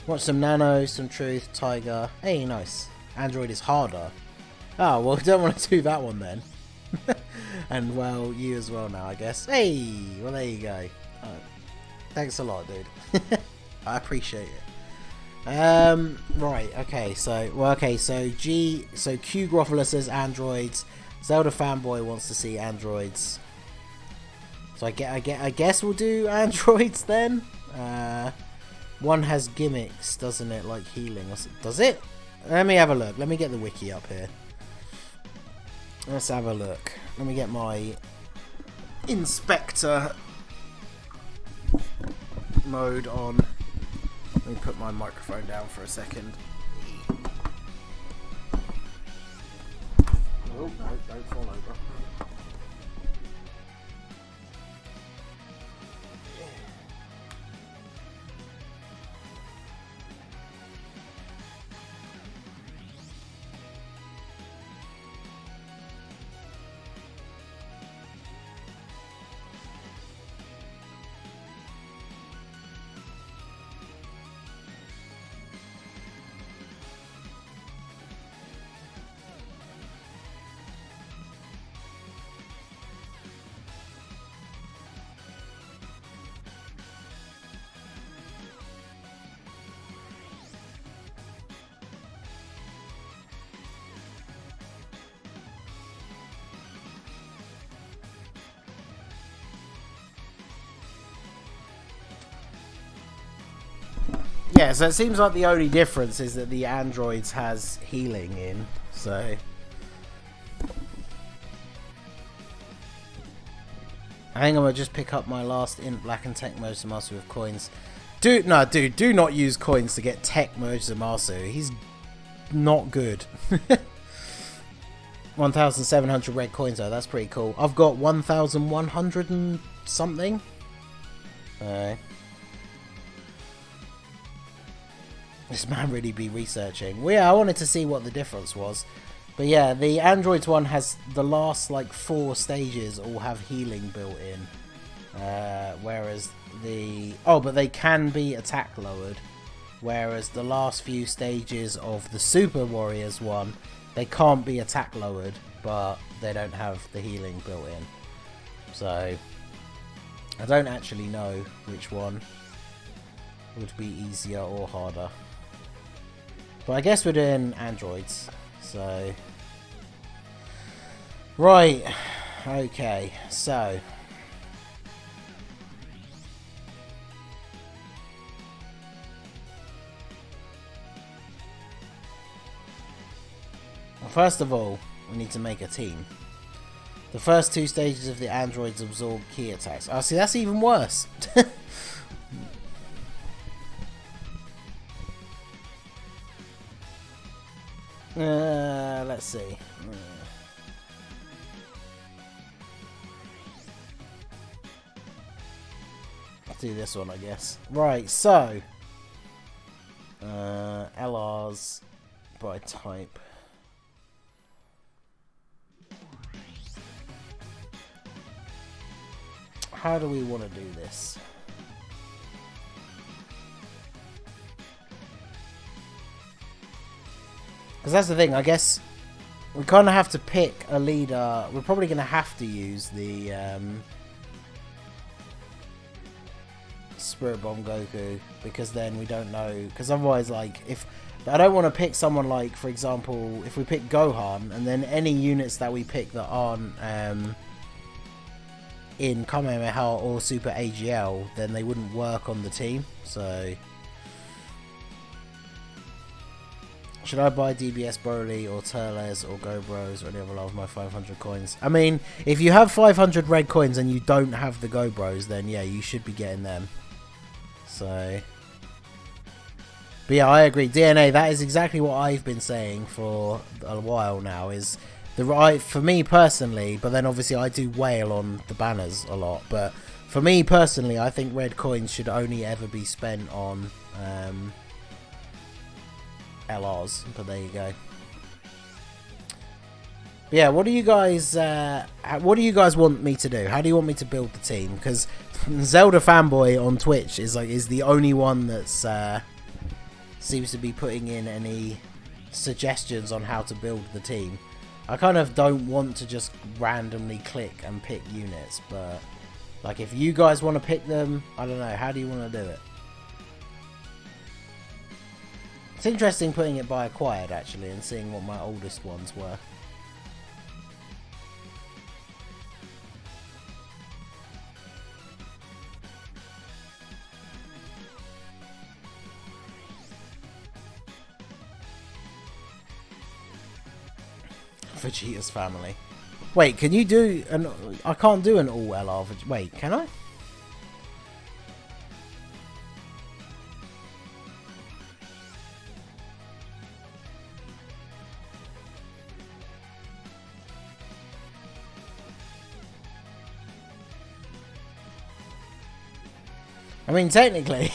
Want some Nano, some Truth, Tiger. Hey, nice. Android is harder. Oh, well, don't want to do that one then. And, well, you as well now, I guess. Hey, well, there you go. Thanks a lot, dude. I appreciate it. Right, okay, so, well, okay, so Q Groffler says androids. Zelda Fanboy wants to see androids. So I guess we'll do androids then. One has gimmicks, doesn't it? Like healing. Does it? Let me have a look. Let me get the wiki up here. Let's have a look. Let me get my inspector mode on. Let me put my microphone down for a second. Oh, don't fall over. Yeah, so it seems like the only difference is that the androids has healing in, so I think I'm gonna just pick up my last in Black and Tech Mode Zamasu with coins. Dude, do not use coins to get Tech Mode Zamasu. He's not good. 1,700 red coins though, that's pretty cool. I've got 1,100 and something. This man really be researching. Well, yeah, I wanted to see what the difference was. But yeah, the Androids one has the last like 4 stages all have healing built in. Whereas the... Oh, but they can be attack lowered. Whereas the last few stages of the Super Warriors one, they can't be attack lowered, but they don't have the healing built in. So, I don't actually know which one would be easier or harder. But I guess we're doing androids, so... Right, okay, so... Well, first of all, we need to make a team. The first 2 stages of the androids absorb key attacks. Oh, see, that's even worse. Let's see. Let's do this one, I guess. Right, so LRs by type. How do we want to do this? Because that's the thing, I guess we kind of have to pick a leader. We're probably going to have to use the Spirit Bomb Goku, because then we don't know. Because otherwise, like, if I don't want to pick someone like, for example, if we pick Gohan, and then any units that we pick that aren't in Kamehameha or Super AGL, then they wouldn't work on the team. So... Should I buy DBS Broly or Turles or Gobros or any other of my 500 coins? I mean, if you have 500 red coins and you don't have the Gobros, then yeah, you should be getting them. So... But yeah, I agree. DNA, that is exactly what I've been saying for a while now, is the right, for me personally, but then obviously I do wail on the banners a lot, but for me personally, I think red coins should only ever be spent on... LRs, but there you go. But yeah, what do you guys want me to do? How do you want me to build the team? Because Zelda Fanboy on Twitch is the only one that's seems to be putting in any suggestions on how to build the team. I kind of don't want to just randomly click and pick units, but like if you guys want to pick them, I don't know, how do you want to do it? It's interesting putting it by acquired actually and seeing what my oldest ones were. Vegeta's family. Wait, can you do an... I can't do an all LR... Wait, can I? I mean, technically,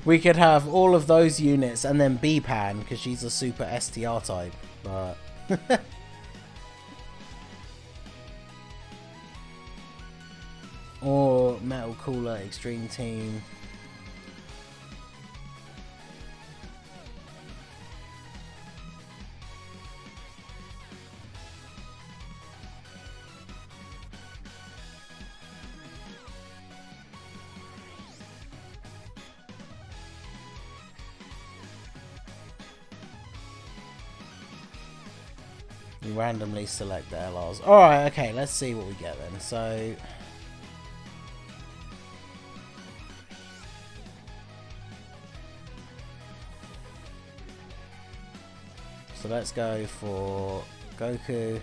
we could have all of those units and then B-Pan, because she's a super STR type, but... Or Metal Cooler Extreme Team. You randomly select the LRs. Alright, okay, let's see what we get then. So... So let's go for Goku.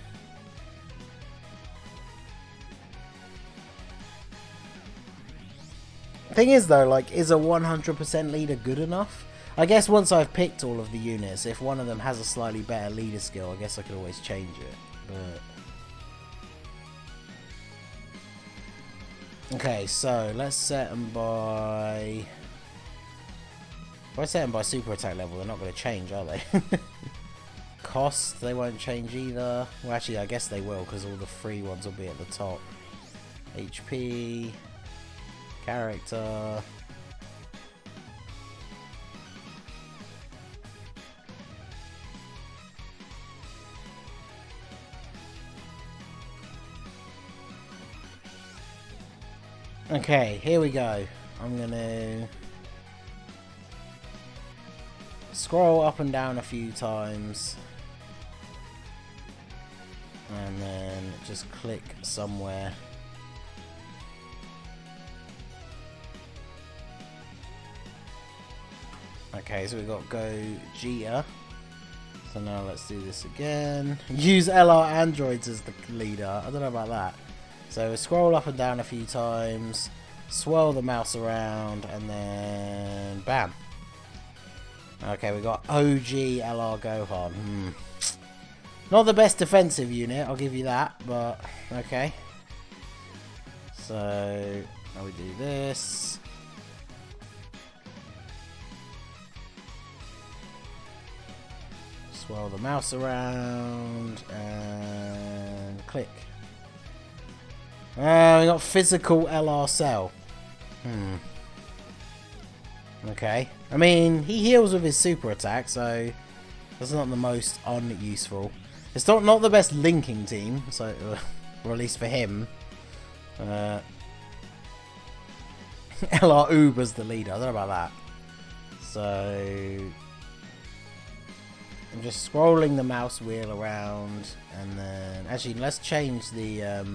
Thing is though, like, is a 100% leader good enough? I guess once I've picked all of the units, if one of them has a slightly better leader skill, I guess I could always change it. But... Okay, so let's set them by... If I set them by super attack level, they're not going to change, are they? Cost, they won't change either. Well, actually, I guess they will, because all the free ones will be at the top. HP, character. Okay, here we go. I'm gonna scroll up and down a few times. And then just click somewhere. Okay, so we've got Gogeta. So now let's do this again. Use LR androids as the leader. I don't know about that. So scroll up and down a few times. Swirl the mouse around. And then bam. Okay, we got OG LR Gohan. Not the best defensive unit, I'll give you that, but okay. So now we do this. Swirl the mouse around and click. We got physical LR Cell. Okay. I mean, he heals with his super attack, so that's not the most unuseful. It's not the best linking team, so or at least for him. LR Uber's the leader. I don't know about that. So I'm just scrolling the mouse wheel around, and then actually let's change the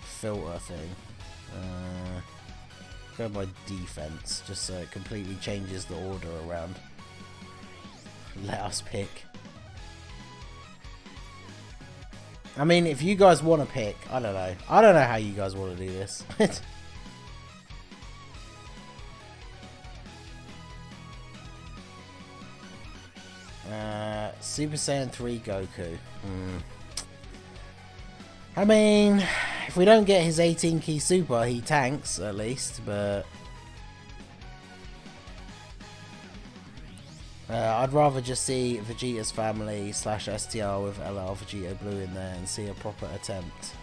filter thing. Go by defense, just so it completely changes the order around. Let us pick. I mean, if you guys want to pick, I don't know. I don't know how you guys want to do this. Super Saiyan 3 Goku. I mean, if we don't get his 18 key super, he tanks at least, but... I'd rather just see Vegeta's family / STR with LR Vegeta Blue in there and see a proper attempt.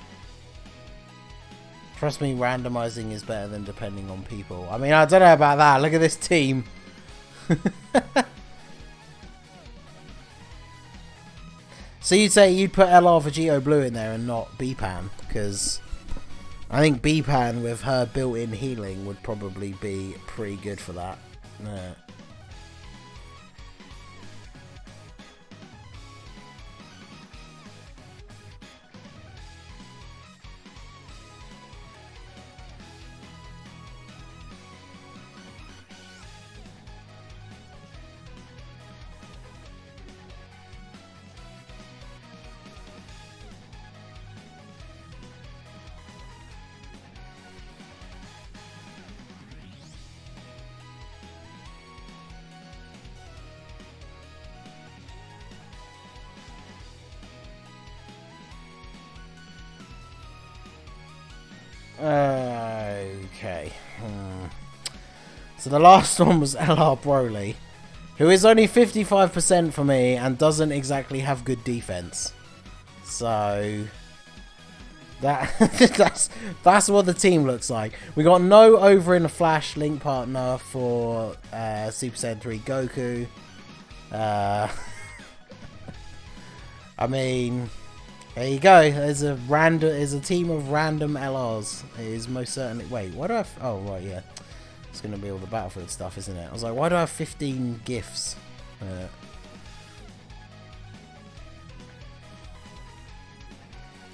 Trust me, randomizing is better than depending on people. I mean, I don't know about that. Look at this team. So you'd say you'd put LR Vegeta Blue in there and not B-Pan, because I think B-Pan with her built-in healing would probably be pretty good for that. Yeah. Okay. So the last one was LR Broly, who is only 55% for me and doesn't exactly have good defense. So that's what the team looks like. We got no Over in the Flash link partner for Super Saiyan 3 Goku. I mean, there you go. There's a team of random LRs. It is most certainly. Wait, why do I have? Oh right, yeah. It's gonna be all the Battlefield stuff, isn't it? I was like, why do I have 15 gifts?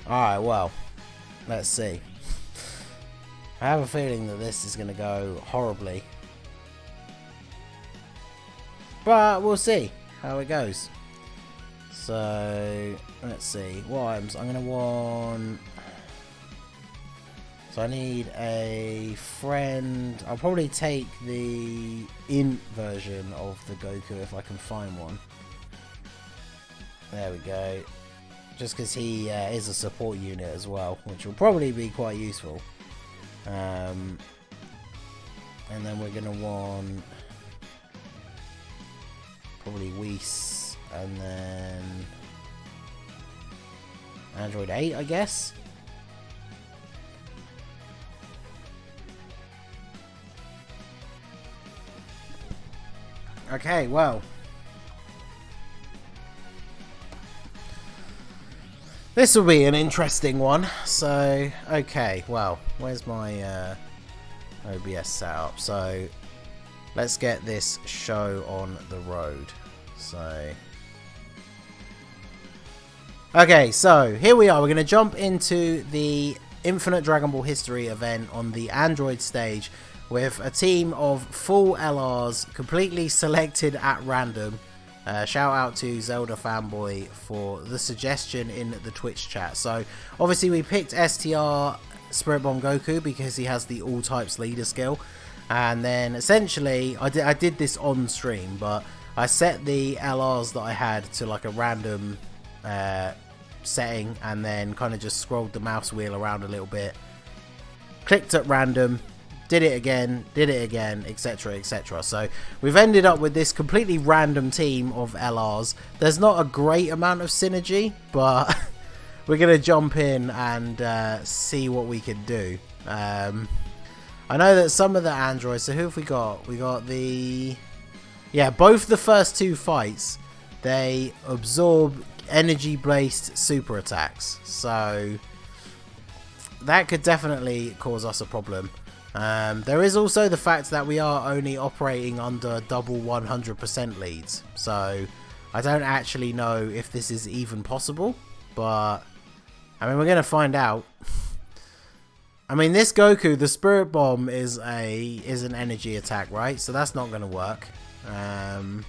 Alright, well, let's see. I have a feeling that this is gonna go horribly, but we'll see how it goes. So let's see what items I'm gonna want. So I need a friend. I'll probably take the int version of the Goku if I can find one. There we go. Just because he is a support unit as well, which will probably be quite useful. And then we're gonna want probably Whis, and then Android 8, I guess. Okay, well, this will be an interesting one. So, okay, well, where's my OBS setup? So, let's get this show on the road. So, okay, so here we are. We're going to jump into the Infinite Dragon Ball History event on the Android stage with a team of full LRs completely selected at random. Shout out to Zelda Fanboy for the suggestion in the Twitch chat. So obviously we picked STR Spirit Bomb Goku because he has the all types leader skill, and then essentially I did this on stream, but I set the LRs that I had to like a random setting, and then kind of just scrolled the mouse wheel around a little bit, clicked at random, did it again, etc, etc. So we've ended up with this completely random team of LRs. There's not a great amount of synergy, but we're going to jump in and see what we can do. I know that some of the androids, so who have we got? We got the... yeah, both the first two fights, they absorb energy-based super attacks. So that could definitely cause us a problem. There is also the fact that we are only operating under double 100% leads, so I don't actually know if this is even possible, but I mean, we're going to find out. I mean, this Goku, the Spirit Bomb is an energy attack, right? So that's not going to work. Then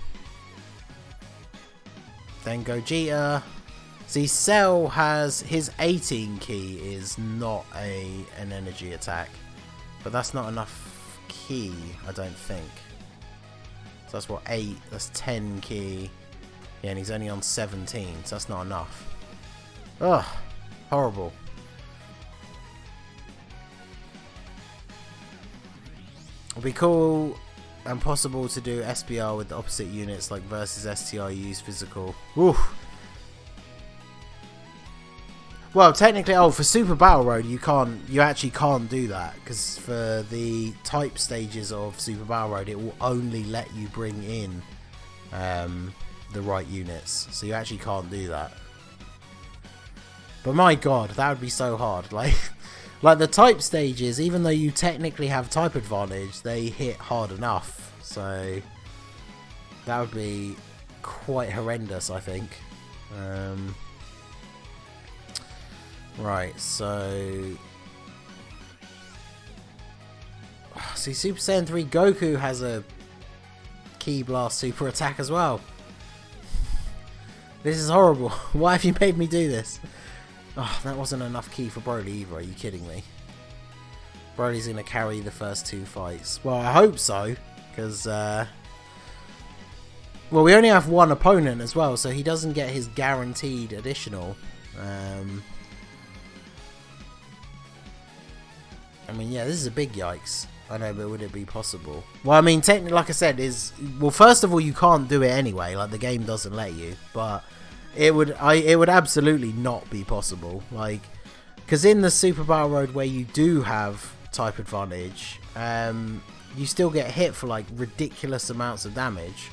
Gogeta. See, Cell has his 18 key is not an energy attack. But that's not enough key, I don't think. So that's what, 8, that's 10 key. Yeah, and he's only on 17, so that's not enough. Ugh, horrible. It'd be cool. and possible to do SBR with the opposite units like versus STR use physical. Oof. Well, technically, for Super Battle Road, you actually can't do that, because for the type stages of Super Battle Road, it will only let you bring in the right units, so you actually can't do that. But my god, that would be so hard. Like the type stages, even though you technically have type advantage, they hit hard enough, so that would be quite horrendous, I think. Right, so see, Super Saiyan 3 Goku has a Ki Blast super attack as well. This is horrible. Why have you made me do this? Oh, that wasn't enough Ki for Broly either, are you kidding me? Broly's going to carry the first 2 fights. Well, I hope so, because well, we only have one opponent as well, so he doesn't get his guaranteed additional. I mean, yeah, this is a big yikes. I know, but would it be possible? Well, I mean, technically, like I said, well, first of all, you can't do it anyway. Like, the game doesn't let you. But it would absolutely not be possible. Like, because in the Super Battle Road where you do have type advantage, you still get hit for like ridiculous amounts of damage.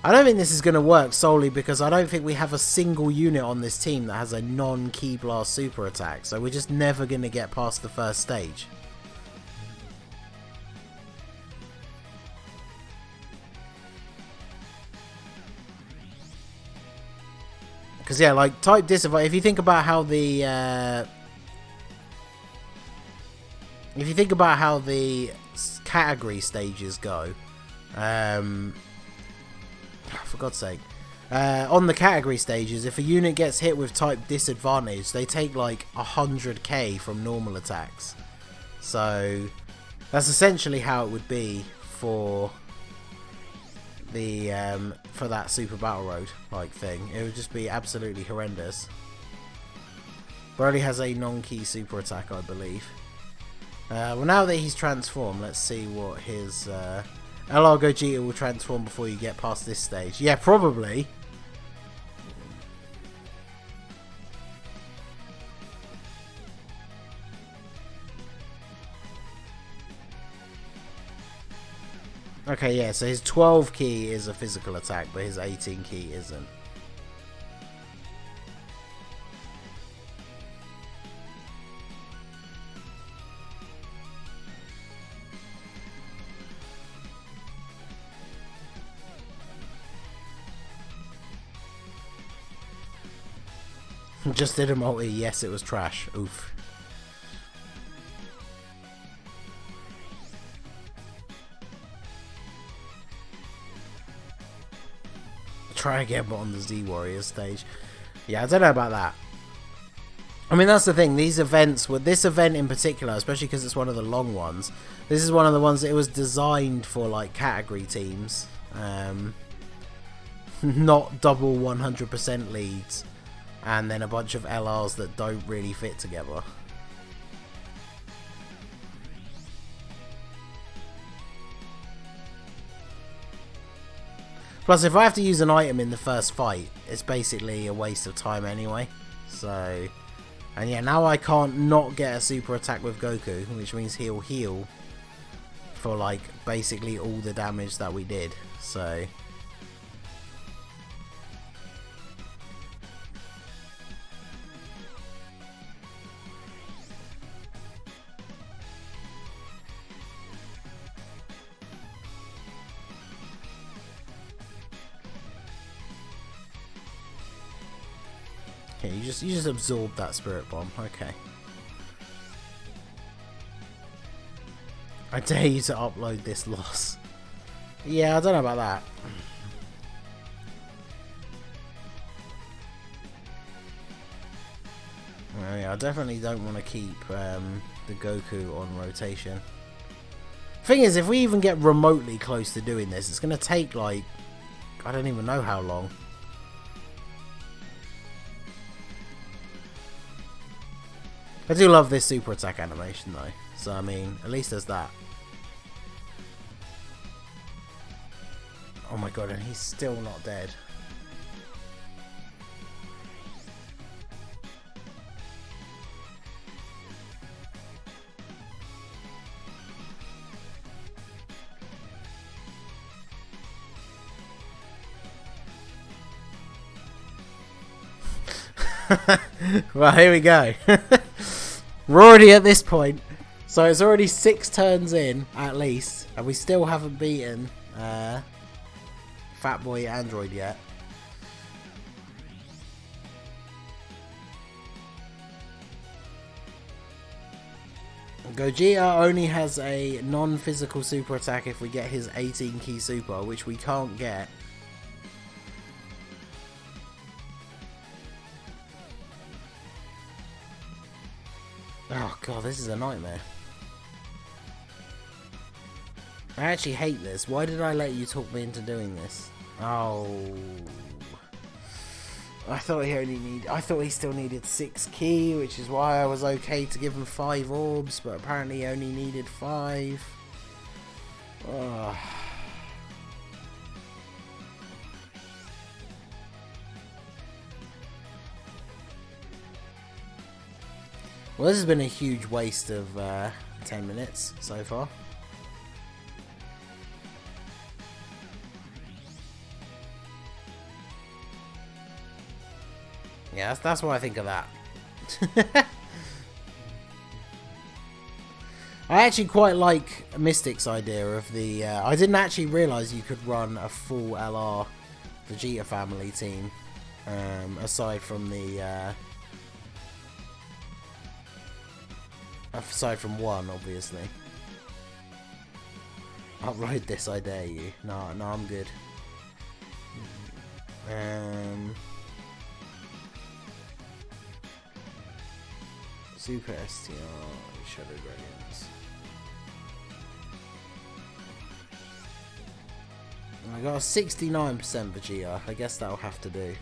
I don't think this is going to work solely because I don't think we have a single unit on this team that has a non-Ki Blast super attack, so we're just never going to get past the first stage. Because yeah, like type disadvantage, if you think about how the category stages go, for God's sake, on the category stages, if a unit gets hit with type disadvantage, they take like 100k from normal attacks. So that's essentially how it would be for the for that Super Battle Road like thing. It would just be absolutely horrendous. Broly has a non-Ki super attack, I believe. Well, now that he's transformed, let's see what his LR Gogeta will transform before you get past this stage. Yeah, probably. Okay, yeah, so his 12 Ki is a physical attack, but his 18 Ki isn't. Just did a multi, yes, it was trash. Oof. Try again, but on the Z Warriors stage. Yeah, I don't know about that. I mean, that's the thing. These events, with this event in particular, especially because it's one of the long ones, this is one of the ones that it was designed for, like, category teams. Not double 100% leads. And then a bunch of LRs that don't really fit together. Plus, if I have to use an item in the first fight, it's basically a waste of time anyway. So, and yeah, now I can't not get a super attack with Goku, which means he'll heal for like basically all the damage that we did. So. Okay, you just absorb that spirit bomb. Okay. I dare you to upload this loss. Yeah, I don't know about that. Well, yeah, I definitely don't want to keep the Goku on rotation. Thing is, if we even get remotely close to doing this, it's going to take like, I don't even know how long. I do love this super attack animation though. So I mean, at least there's that. Oh my god, and he's still not dead. Well, here we go. We're already at this point. So it's already 6 turns in, at least. And we still haven't beaten Fat Boy Android yet. Gogeta only has a non-physical super attack if we get his 18 key super, which we can't get. Oh god, this is a nightmare. I actually hate this. Why did I let you talk me into doing this? Oh, I thought he still needed 6 key, which is why I was okay to give him 5 orbs, but apparently he only needed 5. Oh. Well, this has been a huge waste of 10 minutes so far. Yeah, that's what I think of that. I actually quite like Mystic's idea of the... I didn't actually realise you could run a full LR Vegeta family team. Aside from the... aside from one, obviously. I'll ride this, I dare you. No, I'm good. Super STR, Shadow Dragons. I got a 69% Vegeta. I guess that'll have to do.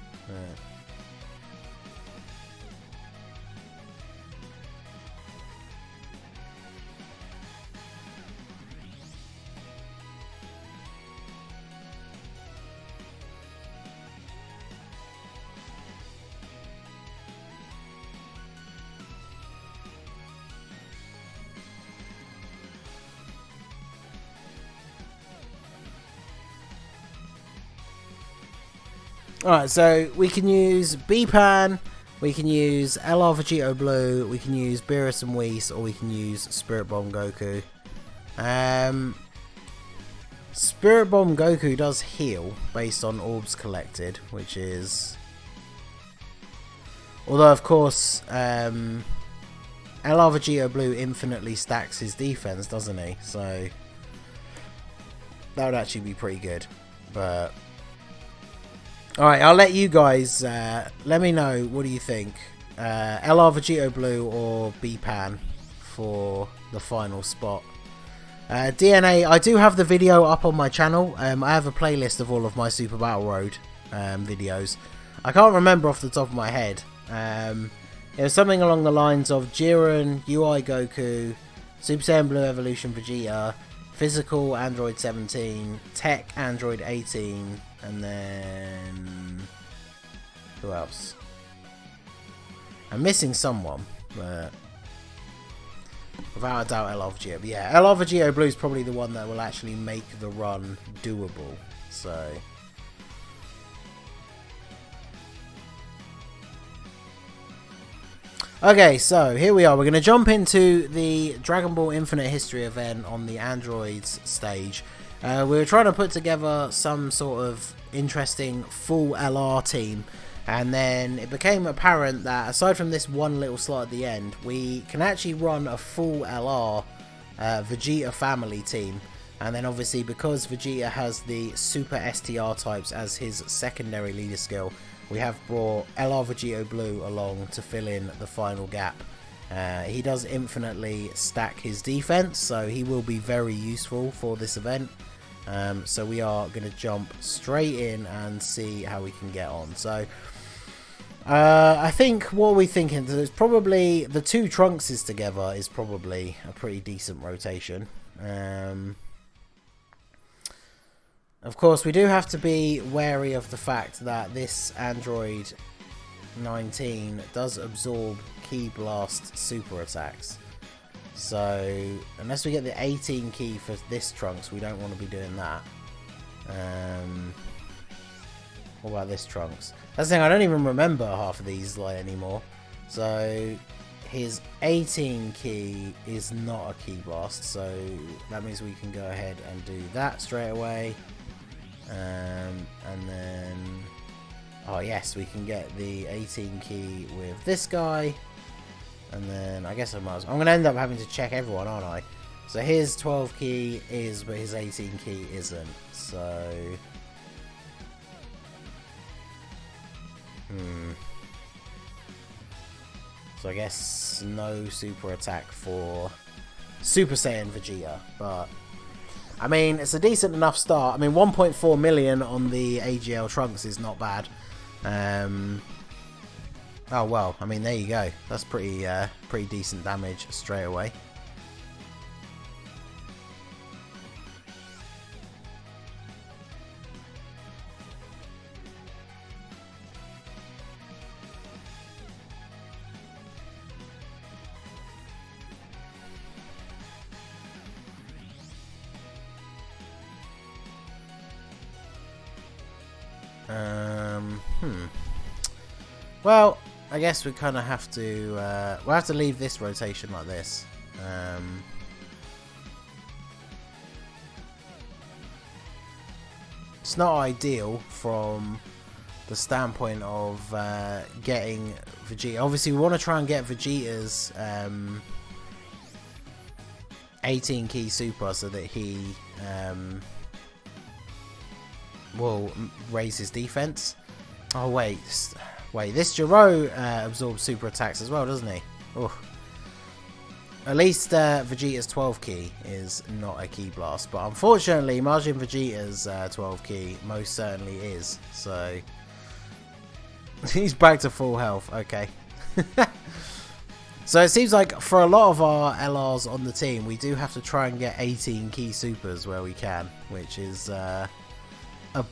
Alright, so we can use B-Pan, we can use LR Vegito Blue, we can use Beerus and Whis, or we can use Spirit Bomb Goku. Spirit Bomb Goku does heal based on orbs collected, which is... Although, of course, LR Vegito Blue infinitely stacks his defense, doesn't he? So, that would actually be pretty good. But... Alright, I'll let you guys, let me know, what do you think? LR Vegito Blue or B-Pan for the final spot. DNA, I do have the video up on my channel. I have a playlist of all of my Super Battle Road videos. I can't remember off the top of my head. It was something along the lines of Jiren, UI Goku, Super Saiyan Blue Evolution Vegeta, Physical Android 17, Tech Android 18, and then... who else? I'm missing someone, but... without a doubt LR Vegito. But yeah, LR Vegito Blue is probably the one that will actually make the run doable, so... Okay, so here we are. We're going to jump into the Dragon Ball Infinite History event on the Androids stage. We were trying to put together some sort of interesting full LR team, and then it became apparent that aside from this one little slot at the end, we can actually run a full LR Vegeta family team. And then obviously because Vegeta has the Super STR types as his secondary leader skill, we have brought LR Vegito Blue along to fill in the final gap. He does infinitely stack his defense, so he will be very useful for this event. So we are going to jump straight in and see how we can get on. So I think what we're thinking is probably the two Trunkses together is probably a pretty decent rotation. Of course, we do have to be wary of the fact that this Android 19 does absorb Ki Blast super attacks. So, unless we get the 18 key for this Trunks, we don't want to be doing that. What about this Trunks? That's the thing, I don't even remember half of these like anymore. So, his 18 key is not a Ki Blast, so that means we can go ahead and do that straight away. And then, oh yes, we can get the 18 key with this guy. And then I guess I'm going to end up having to check everyone, aren't I? So his 12 key is, but his 18 key isn't. So so I guess no super attack for Super Saiyan Vegeta, but I mean, it's a decent enough start. I mean, 1.4 million on the AGL Trunks is not bad. Oh well, I mean, there you go. That's pretty decent damage straight away. Well, I guess we kind of have to. We'll have to leave this rotation like this. It's not ideal from the standpoint of getting Vegeta. Obviously, we want to try and get Vegeta's 18 key super so that he will raise his defense. Oh wait, this Gero absorbs super attacks as well, doesn't he? Ooh. At least Vegeta's 12 key is not a Ki Blast, but unfortunately Majin Vegeta's 12 key most certainly is, so he's back to full health. Okay. So it seems like for a lot of our LRs on the team, we do have to try and get 18 key supers where we can, which is a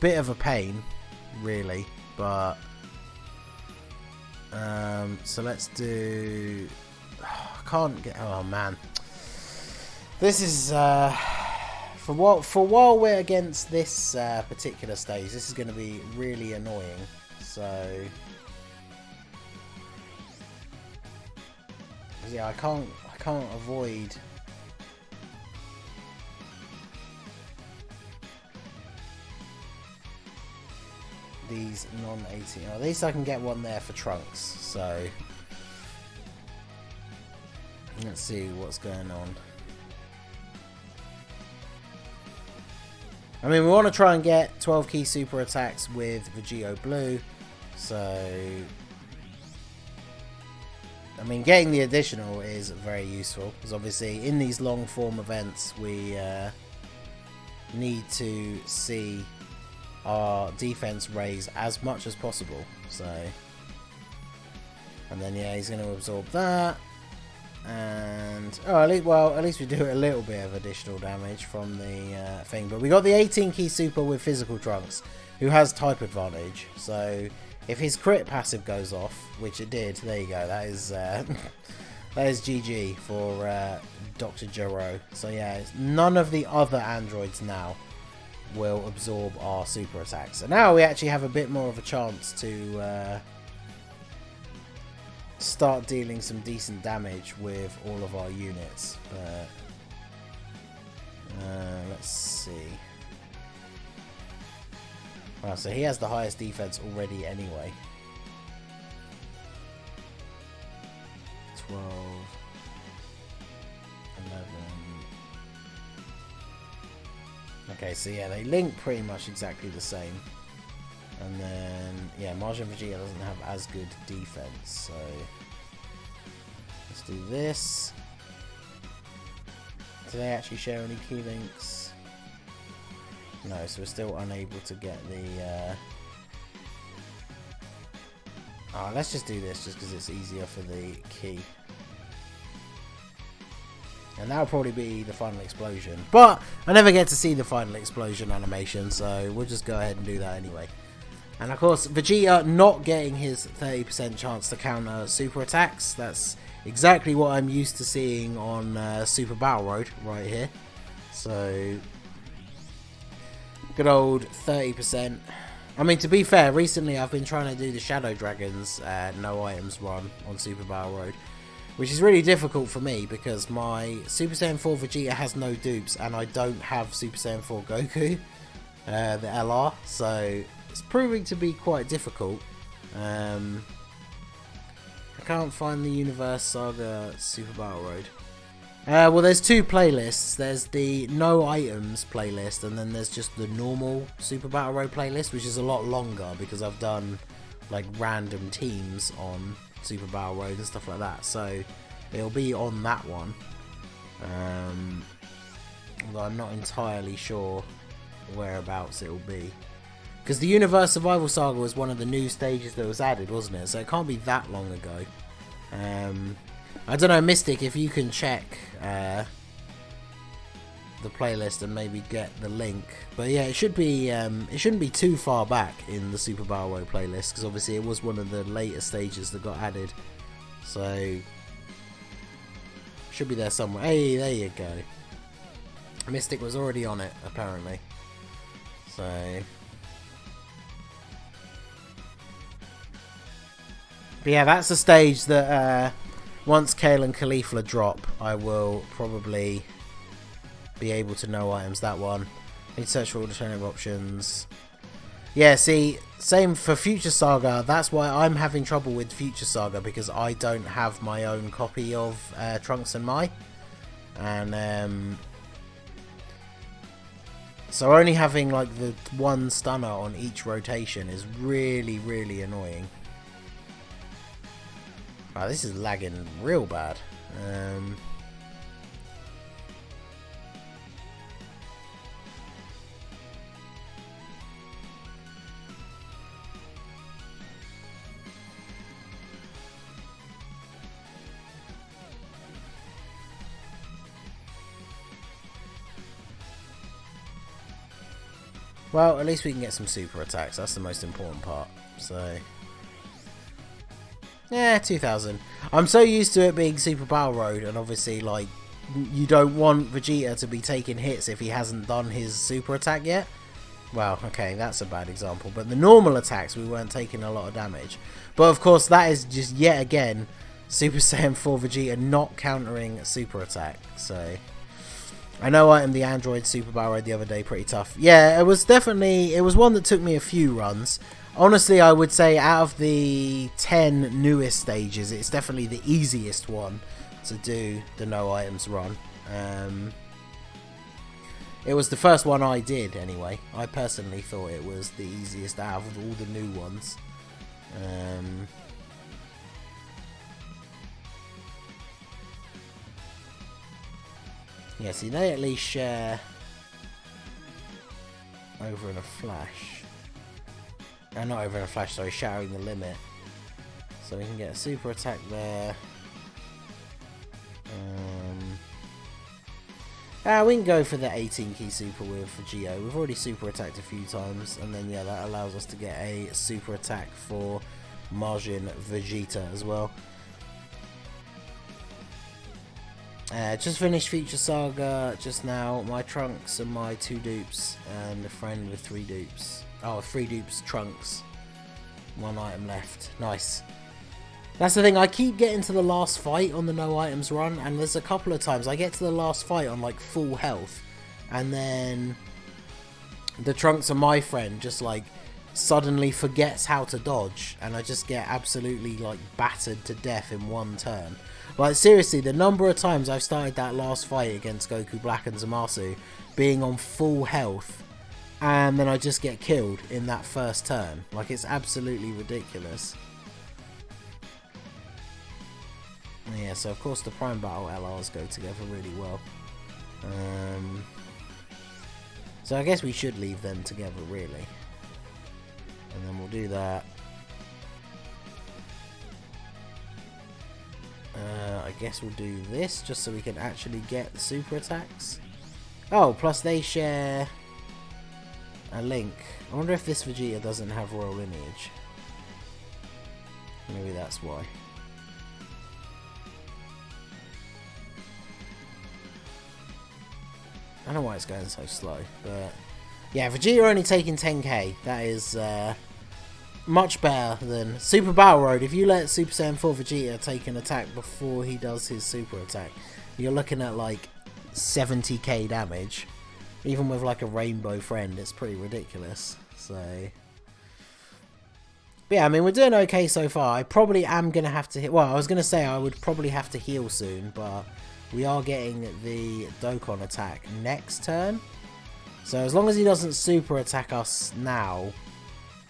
bit of a pain, really. But so let's do. I can't get. Oh man, this is for while we're against this particular stage, this is going to be really annoying. So yeah, I can't avoid. These non-18. At least I can get one there for Trunks. So let's see what's going on. I mean, we want to try and get 12 key super attacks with Vegito Blue. So I mean, getting the additional is very useful because obviously in these long form events we need to see our defense raise as much as possible. So, and then yeah, he's going to absorb that, and at least we do a little bit of additional damage from the thing. But we got the 18 key super with physical Trunks, who has type advantage. So if his crit passive goes off, which it did, there you go. That is that is GG for Dr. Gero. So yeah, none of the other androids now will absorb our super attacks. So now we actually have a bit more of a chance to start dealing some decent damage with all of our units. But let's see. Wow, so he has the highest defense already anyway. 12, 11. Okay, so yeah, they link pretty much exactly the same. And then, yeah, Majin Vegeta doesn't have as good defense, so let's do this. Do they actually share any key links? No, so we're still unable to get the Let's just do this just because it's easier for the key. And that'll probably be the final explosion. But I never get to see the final explosion animation, so we'll just go ahead and do that anyway. And of course, Vegeta not getting his 30% chance to counter super attacks. That's exactly what I'm used to seeing on Super Battle Road right here. So, good old 30%. I mean, to be fair, recently I've been trying to do the Shadow Dragons no items run on Super Battle Road, which is really difficult for me because my Super Saiyan 4 Vegeta has no dupes and I don't have Super Saiyan 4 Goku, the LR, so it's proving to be quite difficult. I can't find the Universe Saga Super Battle Road. Well, there's two playlists. There's the no items playlist and then there's just the normal Super Battle Road playlist, which is a lot longer because I've done like random teams on Super Battle Road and stuff like that, so it'll be on that one. Although I'm not entirely sure whereabouts it'll be, because the Universe Survival Saga was one of the new stages that was added, wasn't it? So it can't be that long ago. I don't know, Mystic, if you can check the playlist and maybe get the link. But yeah, it should be it shouldn't be too far back in the Super Battle Road playlist, because obviously it was one of the later stages that got added, so should be there somewhere. Hey, there you go. Mystic was already on it apparently, so but yeah, that's a stage that once Kale and Caulifla drop, I will probably be able to know items that one. Need to search for alternative options. Yeah, see, same for Future Saga. That's why I'm having trouble with Future Saga, because I don't have my own copy of Trunks and Mai. And so only having like the one stunner on each rotation is really, really annoying. Wow, this is lagging real bad. Well, at least we can get some super attacks. That's the most important part. So, yeah, 2000. I'm so used to it being Super Battle Road, and obviously, like, you don't want Vegeta to be taking hits if he hasn't done his super attack yet. Well, okay, that's a bad example. But the normal attacks, we weren't taking a lot of damage. But of course, that is just yet again Super Saiyan 4 Vegeta not countering a super attack. So, I know I am the Android Super Battle Road the other day, pretty tough. Yeah, it was one that took me a few runs. Honestly, I would say out of the 10 newest stages, it's definitely the easiest one to do the no items run. It was the first one I did anyway. I personally thought it was the easiest out of all the new ones. Yeah, see, they at least share over in a flash. Not over in a flash, sorry, shattering the limit. So we can get a super attack there. We can go for the 18 key super with Geo. We've already super attacked a few times, and then yeah, that allows us to get a super attack for Majin Vegeta as well. Just finished Future Saga just now. My Trunks and my 2 dupes, and a friend with 3 dupes. Oh, 3 dupes, Trunks. 1 item left. Nice. That's the thing, I keep getting to the last fight on the no items run, and there's a couple of times I get to the last fight on like full health, and then the Trunks and my friend just like suddenly forgets how to dodge, and I just get absolutely like battered to death in one turn. Like seriously, the number of times I've started that last fight against Goku Black and Zamasu being on full health, and then I just get killed in that first turn. Like, it's absolutely ridiculous. Yeah, so of course the Prime Battle LRs go together really well. So I guess we should leave them together, really. And then we'll do that. I guess we'll do this just so we can actually get the super attacks. Oh, plus they share a link. I wonder if this Vegeta doesn't have royal lineage. Maybe that's why. I don't know why it's going so slow, but yeah, Vegeta only taking 10k. That is much better than Super Battle Road. If you let Super Saiyan 4 Vegeta take an attack before he does his super attack, you're looking at like 70k damage. Even with like a rainbow friend, it's pretty ridiculous. So, but yeah, I mean, we're doing okay so far. I probably am going to have to well, I was going to say I would probably have to heal soon, but we are getting the Dokkan attack next turn. So as long as he doesn't super attack us now,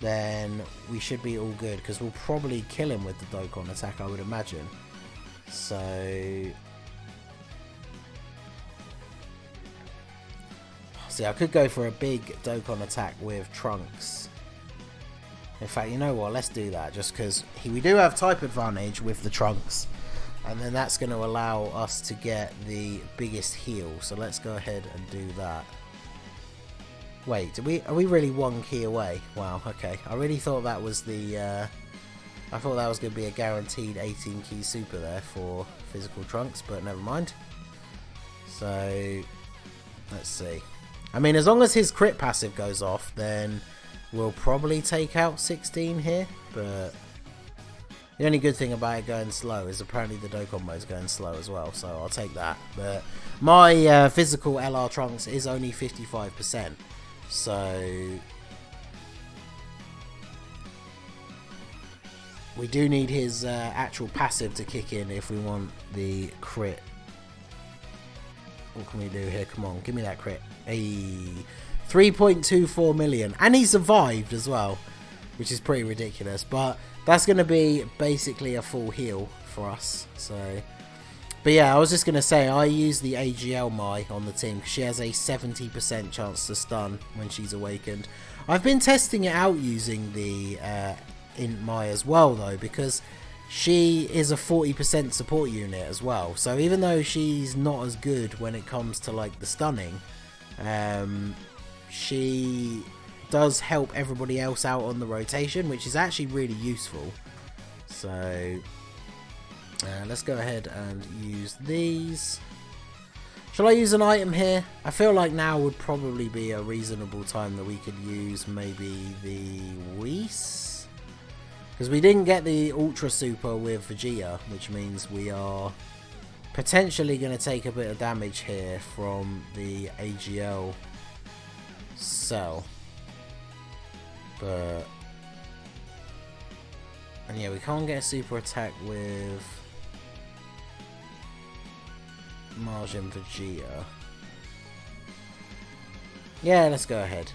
then we should be all good, because we'll probably kill him with the Dokkan attack, I would imagine. So, see, I could go for a big Dokkan attack with Trunks. In fact, you know what? Let's do that, just because we do have type advantage with the Trunks, and then that's going to allow us to get the biggest heal. So let's go ahead and do that. Wait, are we really 1 key away? Wow, okay. I really thought that was the I thought that was going to be a guaranteed 18 key super there for physical Trunks, but never mind. So let's see. I mean, as long as his crit passive goes off, then we'll probably take out 16 here, but the only good thing about it going slow is apparently the Dokkan mode's going slow as well, so I'll take that. But my physical LR Trunks is only 55%, so we do need his actual passive to kick in if we want the crit. What can we do here? Come on, give me that crit. Hey, 3.24 million, and he survived as well, which is pretty ridiculous, but that's going to be basically a full heal for us. So, but yeah, I was just going to say, I use the AGL Mai on the team because she has a 70% chance to stun when she's awakened. I've been testing it out using the Int Mai as well though, because she is a 40% support unit as well. So even though she's not as good when it comes to like the stunning, she does help everybody else out on the rotation, which is actually really useful. So let's go ahead and use these. Shall I use an item here? I feel like now would probably be a reasonable time that we could use maybe the Whis, because we didn't get the Ultra Super with Vegeta, which means we are potentially going to take a bit of damage here from the AGL cell. But, and yeah, we can't get a super attack with Majin Vegeta. Yeah, let's go ahead.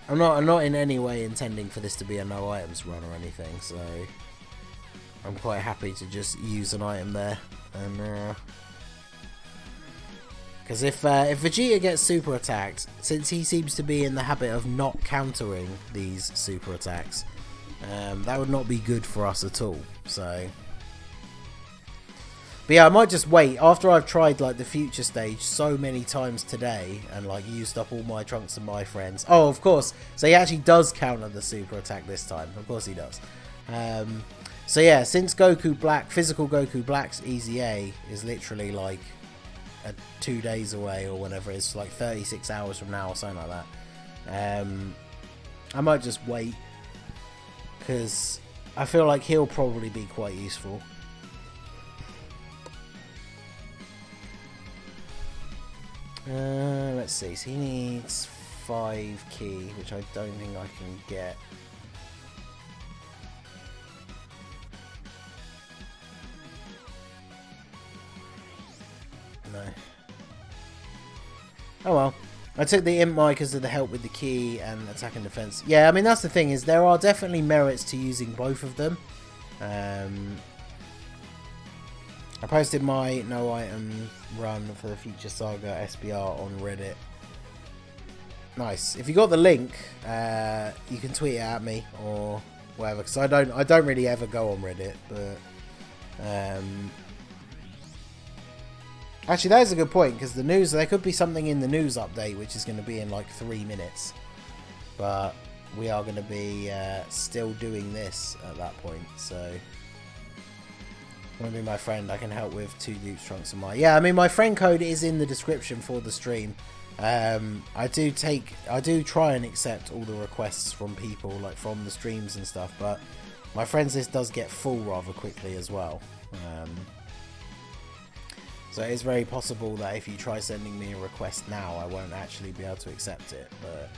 I'm not in any way intending for this to be a no items run or anything, so I'm quite happy to just use an item there. And because if Vegeta gets super attacked, since he seems to be in the habit of not countering these super attacks, that would not be good for us at all. So, but yeah, I might just wait after I've tried like the future stage so many times today and like used up all my Trunks and my friends. Oh, of course. So he actually does counter the super attack this time. Of course he does. So yeah, since Goku Black, physical Goku Black's Easy A is literally like 2 days away or whatever, it's like 36 hours from now or something like that. I might just wait because I feel like he'll probably be quite useful. Let's see, so he needs 5 key, which I don't think I can get. No. Oh well. I took the Imp Mai because of the help with the key and attack and defense. Yeah, I mean, that's the thing, is there are definitely merits to using both of them. I posted my no item run for the Future Saga SBR on Reddit. Nice. If you got the link, you can tweet it at me or whatever, because I don't really ever go on Reddit, but Actually, that is a good point, because the news, there could be something in the news update which is going to be in like 3 minutes. But we are going to be still doing this at that point, so... Want to be my friend? I can help with 2 dupes, Trunks, and my... Yeah, I mean, my friend code is in the description for the stream. I do try and accept all the requests from people, like from the streams and stuff, but my friends list does get full rather quickly as well. So it is very possible that if you try sending me a request now, I won't actually be able to accept it. But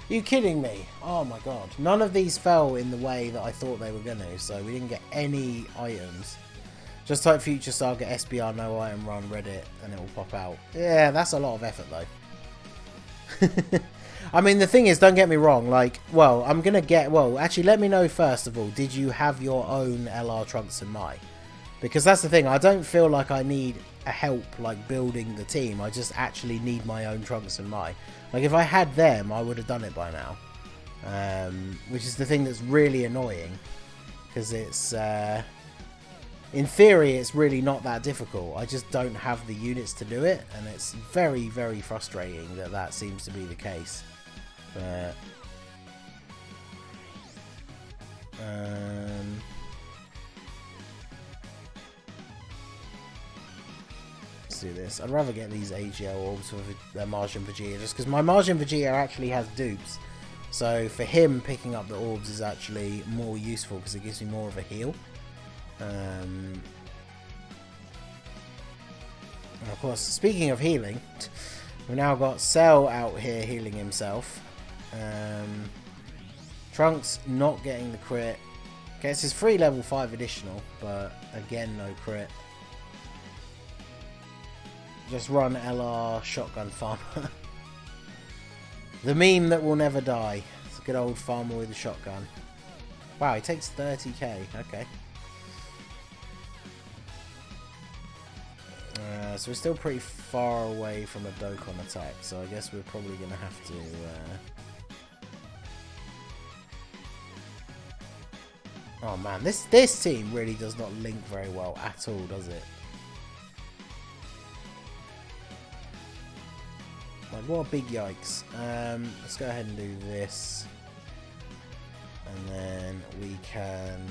are you kidding me? Oh my god. None of these fell in the way that I thought they were going to, so we didn't get any items. Just type Future Saga SBR no item run Reddit and it will pop out. Yeah, that's a lot of effort though. I mean, the thing is, don't get me wrong, like, well, I'm going to get, well, actually, let me know first of all, did you have your own LR Trunks and Mai? Because that's the thing, I don't feel like I need a help, like, building the team. I just actually need my own Trunks and Mai. Like, if I had them, I would have done it by now. Which is the thing that's really annoying. Because it's, in theory, it's really not that difficult. I just don't have the units to do it. And it's very, very frustrating that that seems to be the case. But... let's do this. I'd rather get these AGL orbs with their Martian Vegeta, just because my Martian Vegeta actually has dupes. So for him, picking up the orbs is actually more useful because it gives me more of a heal. And of course, speaking of healing, we've now got Cell out here healing himself. Trunks not getting the crit. Gets his free level 5 additional, but again, no crit. Just run LR shotgun farmer. The meme that will never die. It's a good old farmer with a shotgun. Wow, he takes 30k. Okay. So we're still pretty far away from a Dokkan attack, so I guess we're probably going to have to... Oh man, this team really does not link very well at all, does it? Like, what a big yikes. Let's go ahead and do this. And then we can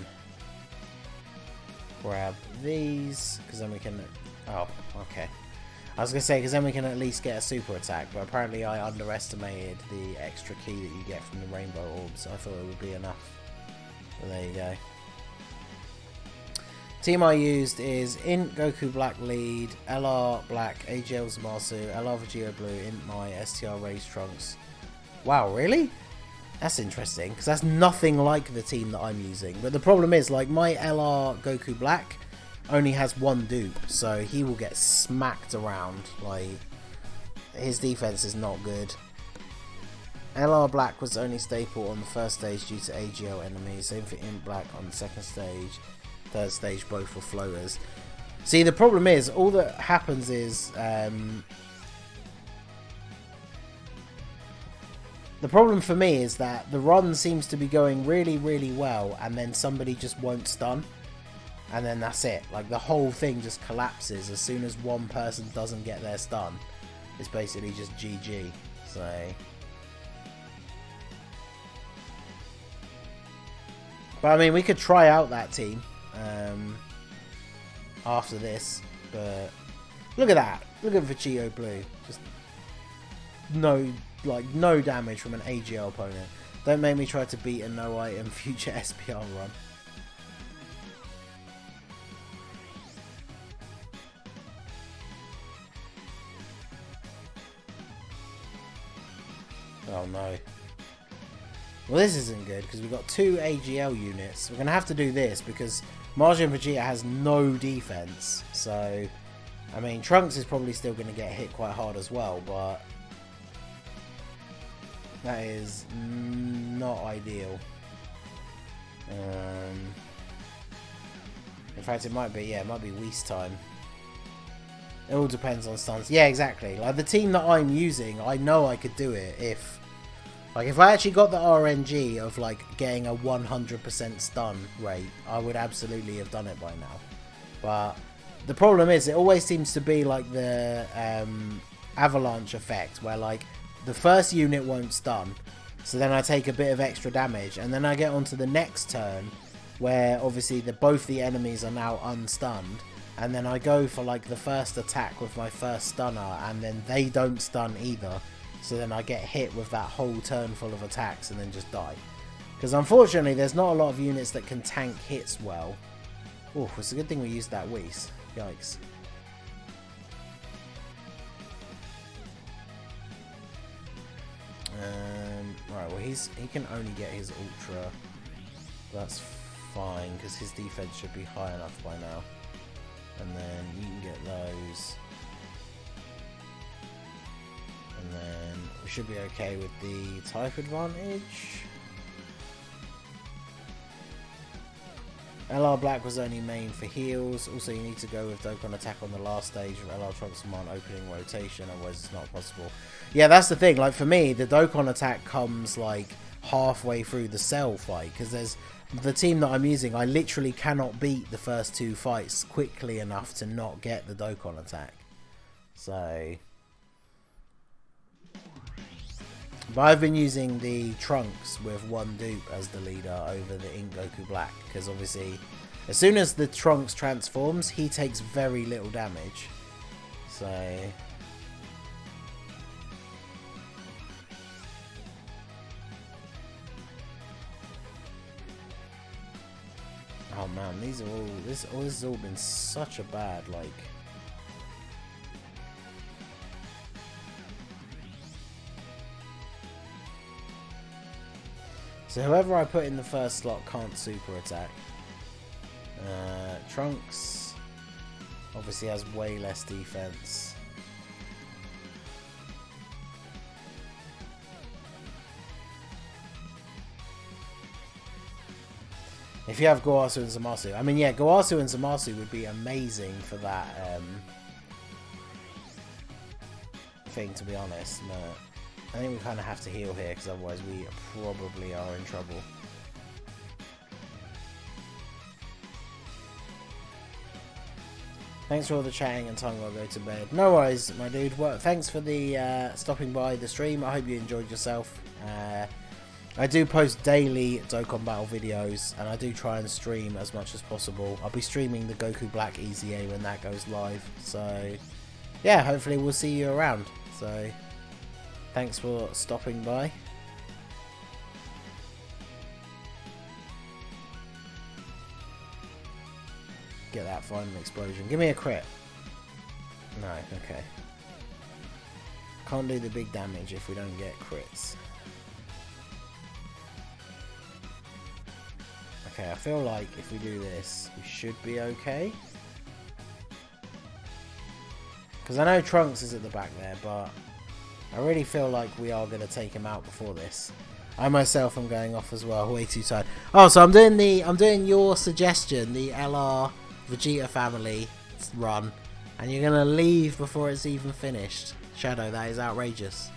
grab these, because then we can... Oh, okay. I was going to say, because then we can at least get a super attack, but apparently I underestimated the extra key that you get from the rainbow orbs. I thought it would be enough. But there you go. Team I used is Int Goku Black lead, LR Black, AGL Zamasu, LR Vegeta Blue, Int Mai, STR Raise Trunks. Wow, really? That's interesting, because that's nothing like the team that I'm using. But the problem is, like, my LR Goku Black only has 1 dupe, so he will get smacked around. Like, his defense is not good. LR Black was only staple on the first stage due to AGL enemies. Same for Int Black on the second stage. Third stage, both were floaters. See, the problem is, all that happens is... the problem for me is that the run seems to be going really, really well, and then somebody just won't stun. And then that's it. Like, the whole thing just collapses as soon as one person doesn't get their stun. It's basically just GG. So... but, I mean, we could try out that team. After this, but look at that. Look at Vegeta Blue. Just no damage from an AGL opponent. Don't make me try to beat a no item future SPR run. Oh no. Well, this isn't good because we've got 2 AGL units. We're going to have to do this because Martian Vegeta has no defense. So, I mean, Trunks is probably still going to get hit quite hard as well, but that is not ideal. In fact, it might be, yeah, it might be Whis time. It all depends on stuns. Yeah, exactly. Like, the team that I'm using, I know I could do it if... like, if I actually got the RNG of, like, getting a 100% stun rate, I would absolutely have done it by now. But the problem is it always seems to be like the avalanche effect, where like the first unit won't stun, so then I take a bit of extra damage, and then I get onto the next turn where obviously both the enemies are now unstunned, and then I go for like the first attack with my first stunner, and then they don't stun either, so then I get hit with that whole turn full of attacks and then just die. Because unfortunately there's not a lot of units that can tank hits well. Oh, it's a good thing we used that Whis. Yikes. Right, well he can only get his ultra. That's fine, because his defense should be high enough by now. And then you can get those. And then we should be okay with the type advantage. LR Black was only main for heals. Also, you need to go with Dokkan attack on the last stage of LR Trunks Command opening rotation, otherwise it's not possible. Yeah, that's the thing. Like for me, the Dokkan attack comes like halfway through the Cell fight, because there's the team that I'm using. I literally cannot beat the first two fights quickly enough to not get the Dokkan attack. So, but I've been using the Trunks with one dupe as the leader over the Ink Goku Black, because obviously as soon as the Trunks transforms, he takes very little damage. So oh man, these are all this has all been such a bad like. So whoever I put in the first slot can't super attack. Trunks obviously has way less defense. If you have Goasu and Zamasu, I mean, yeah, Goasu and Zamasu would be amazing for that thing, to be honest. But I think we kind of have to heal here, because otherwise we probably are in trouble. Thanks for all the chatting and time I'll go to bed. No worries, my dude. Well, thanks for the stopping by the stream. I hope you enjoyed yourself. I do post daily Dokkan Battle videos, and I do try and stream as much as possible. I'll be streaming the Goku Black EZA when that goes live. So, yeah, hopefully we'll see you around. So, thanks for stopping by. Get that final explosion. Give me a crit. No, okay. Can't do the big damage if we don't get crits. Okay, I feel like if we do this, we should be okay. Because I know Trunks is at the back there, but I really feel like we are going to take him out before this. I myself am going off as well, way too tired. Oh, so I'm doing your suggestion, the LR Vegeta family run, and you're going to leave before it's even finished. Shadow, that is outrageous.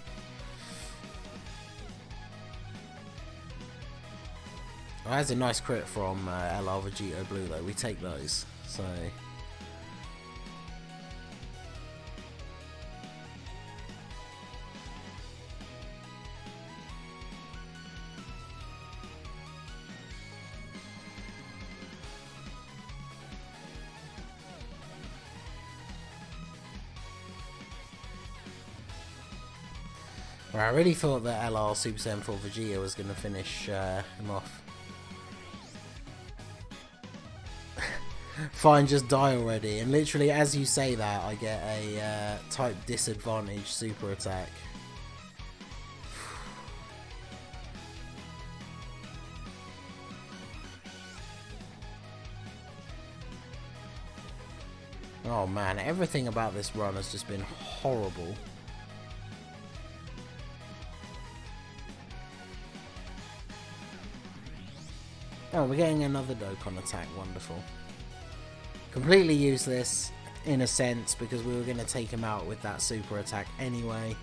Well, that's a nice crit from LR Vegeta Blue though, we take those, so... Well, I really thought that LR Super Saiyan 4 Vegeta was going to finish him off. Fine, just die already. And literally as you say that, I get a type disadvantage super attack. Oh man, everything about this run has just been horrible. Oh, we're getting another Dokkan attack, wonderful. Completely useless, in a sense, because we were going to take him out with that super attack anyway.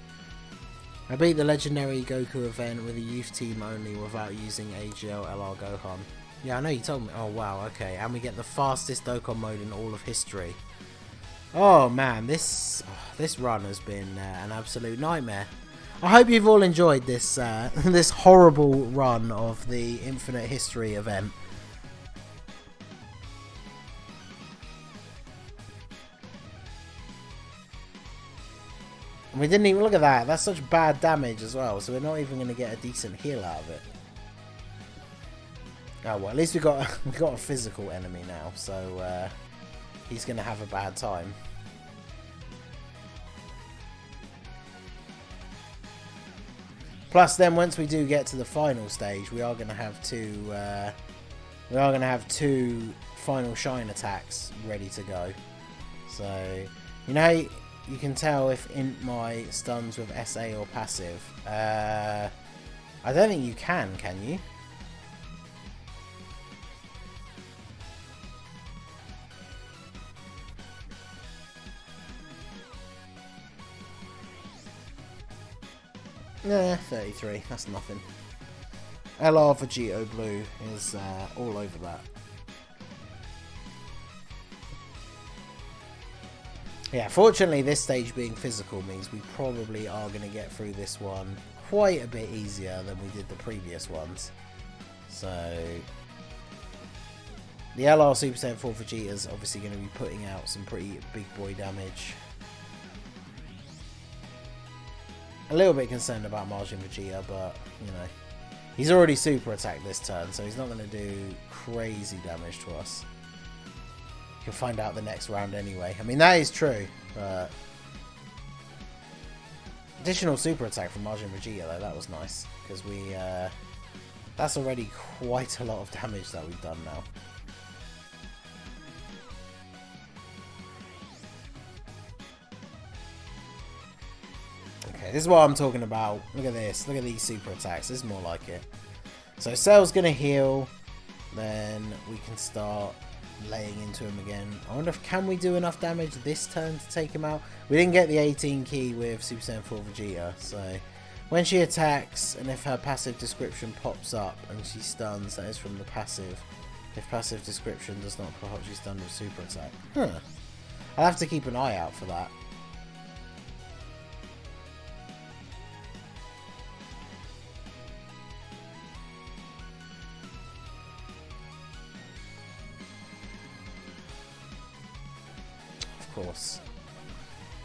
I beat the legendary Goku event with a youth team only without using AGL LR Gohan. Yeah, I know you told me. Oh wow, okay. And we get the fastest Dokkan mode in all of history. Oh man, this run has been an absolute nightmare. I hope you've all enjoyed this this horrible run of the Infinite History event. And we didn't even look at that. That's such bad damage as well, so we're not even going to get a decent heal out of it. Oh well, at least we got a physical enemy now, so he's going to have a bad time. Plus, then once we do get to the final stage, we are going to have two final shine attacks ready to go. So, you know, you can tell if Int my stuns with SA or passive. I don't think you can you? Nah, 33. That's nothing. LR Vegito Blue is all over that. Yeah, fortunately this stage being physical means we probably are going to get through this one quite a bit easier than we did the previous ones. So the LR Super Saiyan 4 Vegeta is obviously going to be putting out some pretty big boy damage. A little bit concerned about Majin Vegeta, but you know, he's already super attacked this turn, so he's not going to do crazy damage to us. You'll find out the next round anyway. I mean, that is true, but additional super attack from Majin Vegeta though, that was nice, because we that's already quite a lot of damage that we've done now. Okay, this is what I'm talking about. Look at this. Look at these super attacks. This is more like it. So Cell's going to heal. Then we can start laying into him again. I wonder if can we do enough damage this turn to take him out. We didn't get the 18 key with Super Saiyan 4 Vegeta. So when she attacks and if her passive description pops up and she stuns, that is from the passive. If passive description does not pop up, she's stunned with super attack. I'll have to keep an eye out for that. Of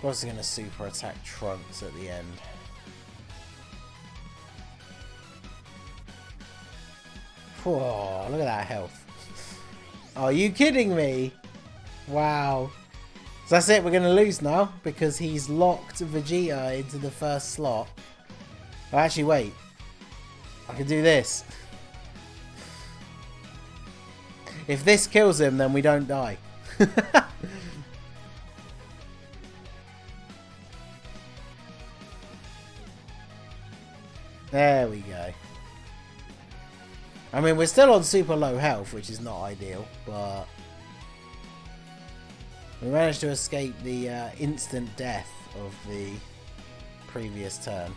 course, he's going to super attack Trunks at the end. Whoa, look at that health. Are you kidding me? Wow. So that's it, we're going to lose now because he's locked Vegeta into the first slot. Oh, actually, wait. I can do this. If this kills him, then we don't die. There we go. I mean, we're still on super low health, which is not ideal, but we managed to escape the instant death of the previous turn.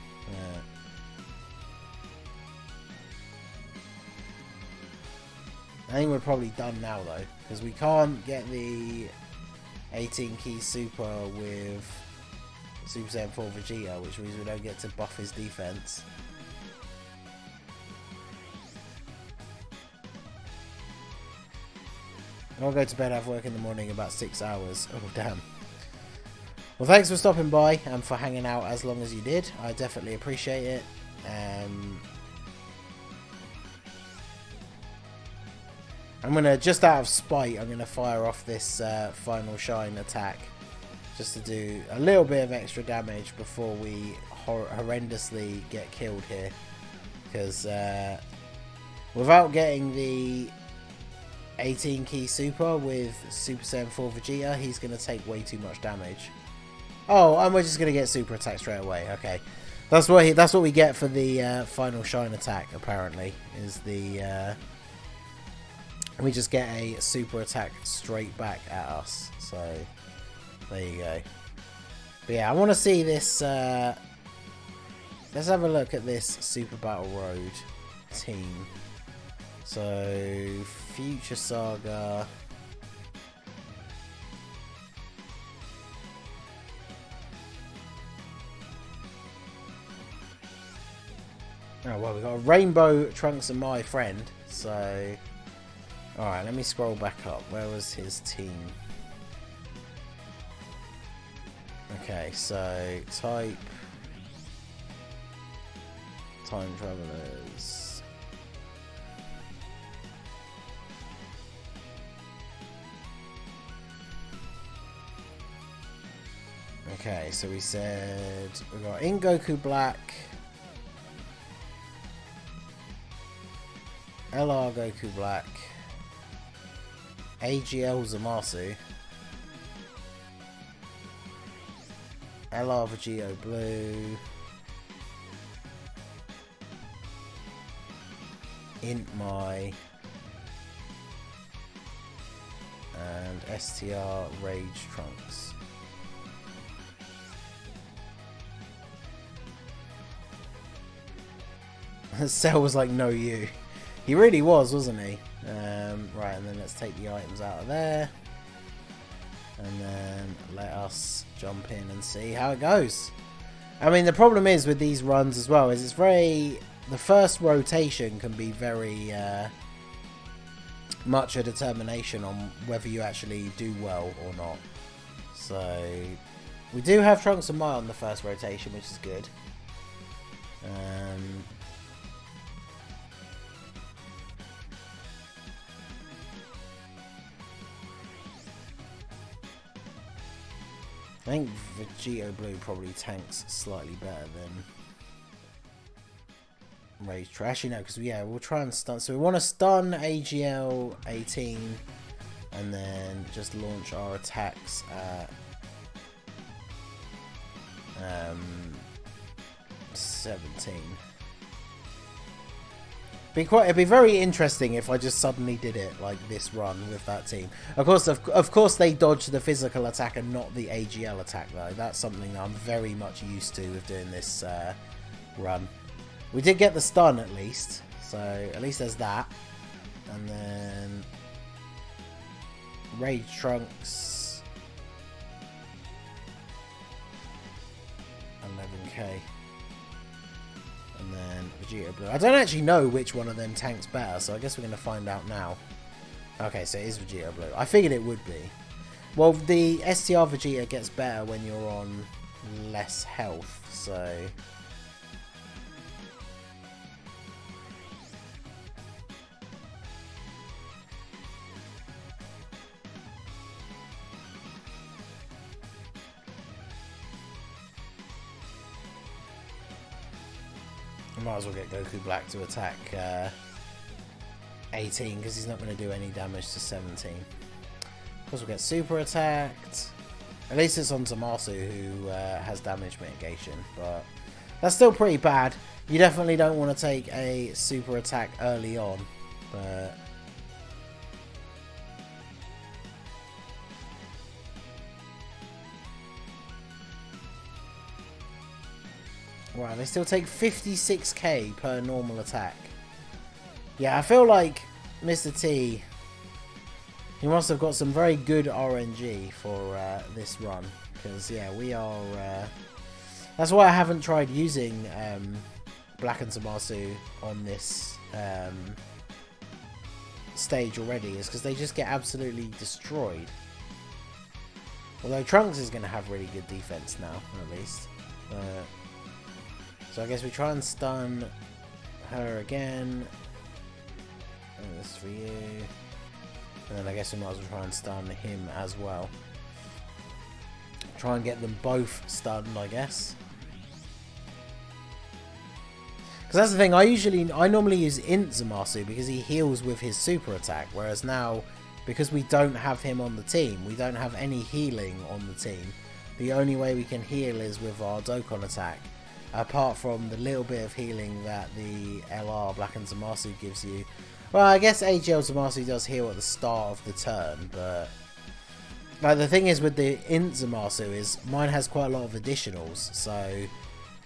I think we're probably done now, though, because we can't get the 18 key super with Super Saiyan 4 Vegeta, which means we don't get to buff his defense. And I'll go to bed, have work in the morning, about 6 hours. Oh, damn. Well, thanks for stopping by and for hanging out as long as you did. I definitely appreciate it. I'm going to, just out of spite, I'm going to fire off this final shine attack. Just to do a little bit of extra damage before we horrendously get killed here. Because without getting the 18 key super with Super Saiyan 4 Vegeta, he's going to take way too much damage. Oh, and we're just going to get super attack straight away. Okay, that's what we get for the final shine attack. Apparently, is the we just get a super attack straight back at us. So there you go. But yeah, I want to see this. Let's have a look at this Super Battle Road team. So, Future Saga. Oh, well, we've got a Rainbow Trunks and my friend, so... Alright, let me scroll back up. Where was his team? Okay, so type... Time Travelers... Okay, so we said... We've got In Goku Black... LR Goku Black... AGL Zamasu, LR Vegito Blue, Int Mai, and STR Rage Trunks. Cell was like, no you. He really was, wasn't he? Right, and then let's take the items out of there. And then let us jump in and see how it goes. I mean, the problem is with these runs as well, is it's very... The first rotation can be very much a determination on whether you actually do well or not. So, we do have Trunks and Mai on the first rotation, which is good. I think Vegito Blue probably tanks slightly better than Rage Trash. Actually, no, because yeah, we'll try and stun. So we want to stun AGL 18 and then just launch our attacks at 17. It'd be very interesting if I just suddenly did it like this run with that team. Of course, they dodge the physical attack and not the AGL attack though. That's something that I'm very much used to with doing this run. We did get the stun at least, so at least there's that. And then Rage Trunks, 11k. And then Vegito Blue. I don't actually know which one of them tanks better, so I guess we're going to find out now. Okay, so it is Vegito Blue. I figured it would be. Well, the STR Vegeta gets better when you're on less health, so... I might as well get Goku Black to attack 18 because he's not going to do any damage to 17. Of course, we'll get super attacked. At least it's on Zamasu who has damage mitigation, but that's still pretty bad. You definitely don't want to take a super attack early on, but... Wow, they still take 56k per normal attack. Yeah, I feel like Mr. T, he must have got some very good RNG for this run. Because, yeah, we are... that's why I haven't tried using Black and Zamasu on this stage already. Is because they just get absolutely destroyed. Although Trunks is going to have really good defense now, at least. So I guess we try and stun her again. And this for you. And then I guess we might as well try and stun him as well. Try and get them both stunned, I guess. Because that's the thing, I normally use Int Zamasu because he heals with his super attack. Whereas now, because we don't have him on the team, we don't have any healing on the team. The only way we can heal is with our Dokkan attack. Apart from the little bit of healing that the LR Black and Zamasu gives you. Well, I guess AGL Zamasu does heal at the start of the turn, but... Like, the thing is with the Int Zamasu is, mine has quite a lot of additionals, so...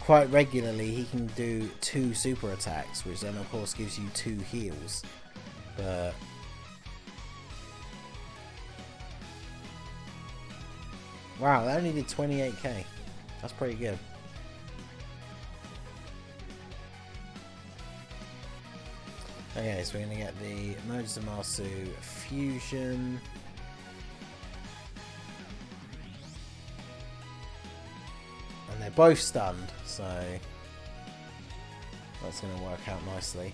Quite regularly he can do 2 super attacks, which then of course gives you 2 heals. But... Wow, that only did 28k. That's pretty good. Okay, so we're going to get the Zamasu fusion. And they're both stunned, so that's going to work out nicely.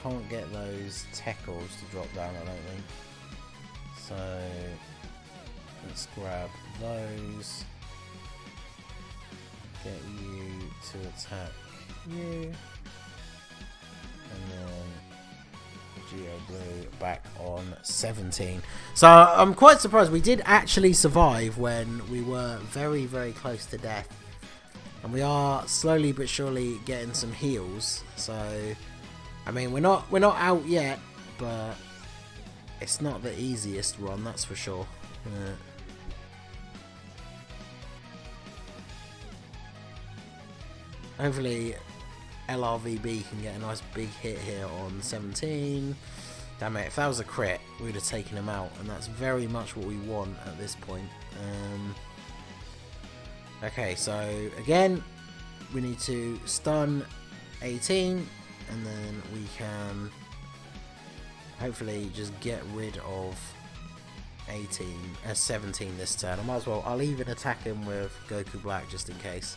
Can't get those Teckles to drop down, I don't think. So let's grab those. Get you to attack you. And then Geo Blue back on 17. So I'm quite surprised we did actually survive when we were very, very close to death. And we are slowly but surely getting some heals. So I mean, we're not out yet, but it's not the easiest run, that's for sure. Hopefully LRVB can get a nice big hit here on 17. Damn it, if that was a crit, we would have taken him out, and that's very much what we want at this point. Okay, so again, we need to stun 18, and then we can hopefully just get rid of 17 this turn. I might as well, I'll even attack him with Goku Black just in case.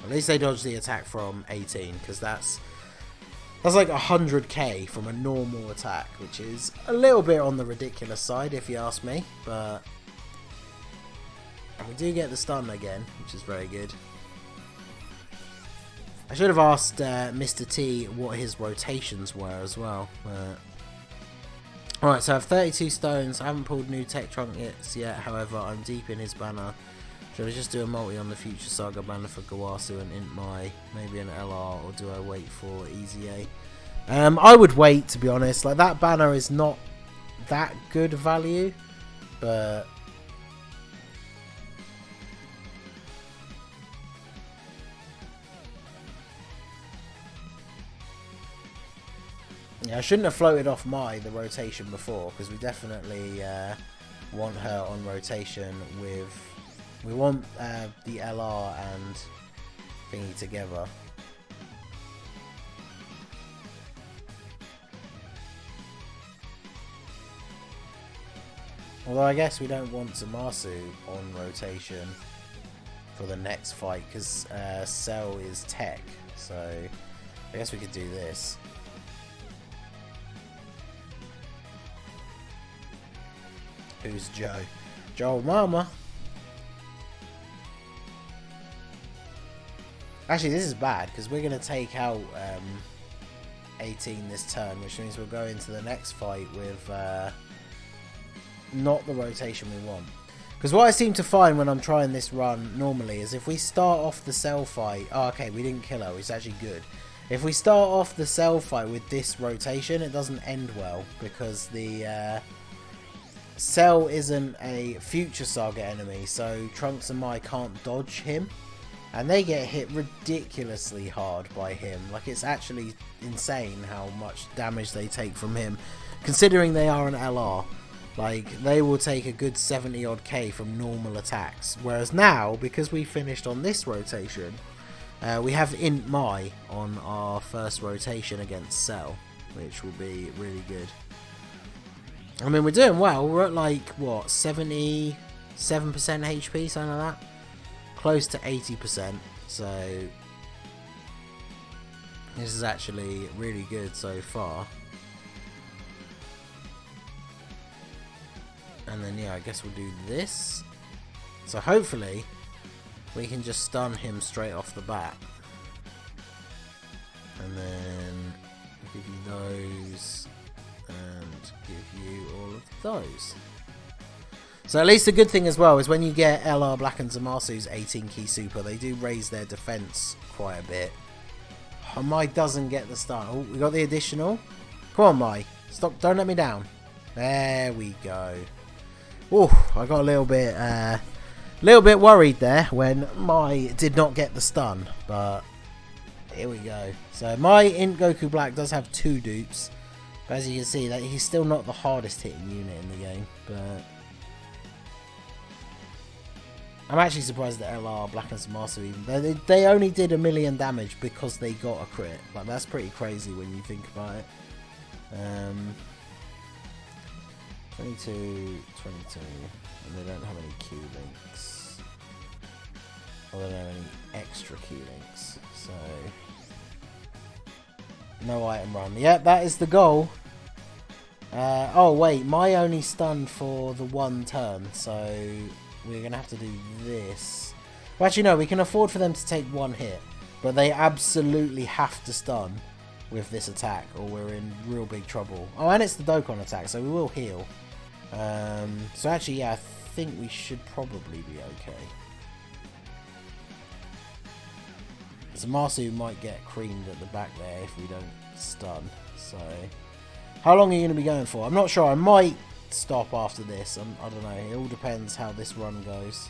At least they dodge the attack from 18, because that's like 100k from a normal attack, which is a little bit on the ridiculous side if you ask me, but and we do get the stun again, which is very good. I should have asked Mr. T what his rotations were as well. Alright, so I have 32 stones. I haven't pulled new tech trinkets yet, however I'm deep in his banner. Should I just do a multi on the future Saga banner for Gawasu and Int Mai, maybe an LR, or do I wait for Easy A? I would wait, to be honest. Like, that banner is not that good value, but yeah, I shouldn't have floated off the rotation before, because we definitely want her on rotation with. We want the LR and thingy together. Although I guess we don't want Zamasu on rotation for the next fight, because Cell is tech, so I guess we could do this. Who's Joe? Joe Mama. Actually, this is bad, because we're going to take out 18 this turn, which means we'll go into the next fight with not the rotation we want. Because what I seem to find when I'm trying this run normally is if we start off the Cell fight... Oh, okay, we didn't kill her, it's actually good. If we start off the Cell fight with this rotation, it doesn't end well, because the Cell isn't a future Saga enemy, so Trunks and Mai can't dodge him. And they get hit ridiculously hard by him. Like, it's actually insane how much damage they take from him, considering they are an LR. Like, they will take a good 70 odd K from normal attacks. Whereas now, because we finished on this rotation, we have Int Mai on our first rotation against Cell, which will be really good. I mean, we're doing well. We're at, like, what, 77% HP, something like that? Close to 80%, so this is actually really good so far. And then yeah, I guess we'll do this. So hopefully we can just stun him straight off the bat. And then give you those and give you all of those. So at least the good thing as well is when you get LR Black and Zamasu's 18 key super, they do raise their defense quite a bit. Oh, Mai doesn't get the stun. Oh, we got the additional. Come on, Mai. Stop, don't let me down. There we go. Oh, I got a little bit worried there when Mai did not get the stun, but here we go. So Mai in Goku Black does have 2 dupes, but as you can see, that he's still not the hardest hitting unit in the game, but I'm actually surprised that LR, Black and Zamasu even... They only did 1 million damage because they got a crit. Like, that's pretty crazy when you think about it. 22, 22. And they don't have any Q links. Or they don't have any extra Q links. So... no item run. Yep, that is the goal. Oh, wait. My only stun for the 1 turn. So... we're going to have to do this. Well, actually, no. We can afford for them to take 1 hit. But they absolutely have to stun with this attack. Or we're in real big trouble. Oh, and it's the Dokkan attack. So we will heal. So actually, yeah. I think we should probably be okay. Zamasu might get creamed at the back there if we don't stun. So... how long are you going to be going for? I'm not sure. I might... stop after this. I don't know. It all depends how this run goes.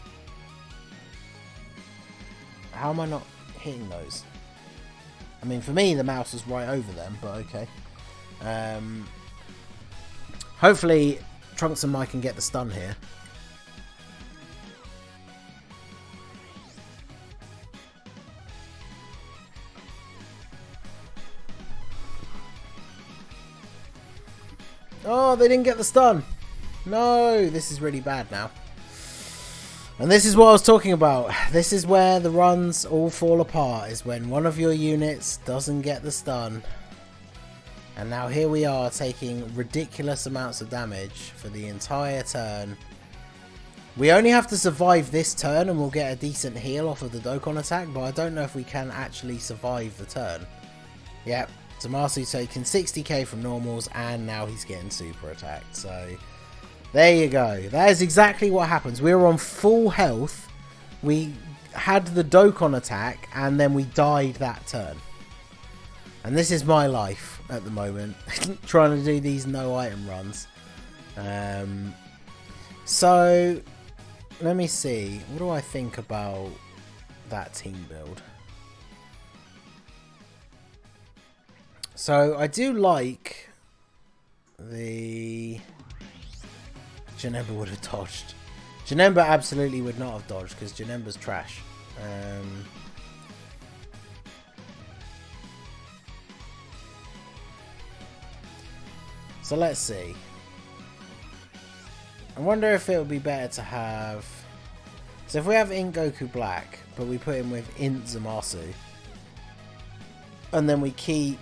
How am I not hitting those? I mean, for me, the mouse is right over them, but okay. Hopefully, Trunks and Mike can get the stun here. Oh, they didn't get the stun. No, this is really bad now. And this is what I was talking about. This is where the runs all fall apart, is when one of your units doesn't get the stun. And now here we are taking ridiculous amounts of damage for the entire turn. We only have to survive this turn and we'll get a decent heal off of the Dokkan attack, but I don't know if we can actually survive the turn. Yep. Zamasu taking 60k from normals and now he's getting super attacked. So there you go. That is exactly what happens. We were on full health. We had the Dokkan attack and then we died that turn. And this is my life at the moment. Trying to do these no item runs. So let me see. What do I think about that team build? So I do like the... Janemba would have dodged. Janemba absolutely would not have dodged because Janemba's trash. So let's see. I wonder if it would be better to have... so if we have Int Goku Black, but we put him with Int Zamasu, and then we keep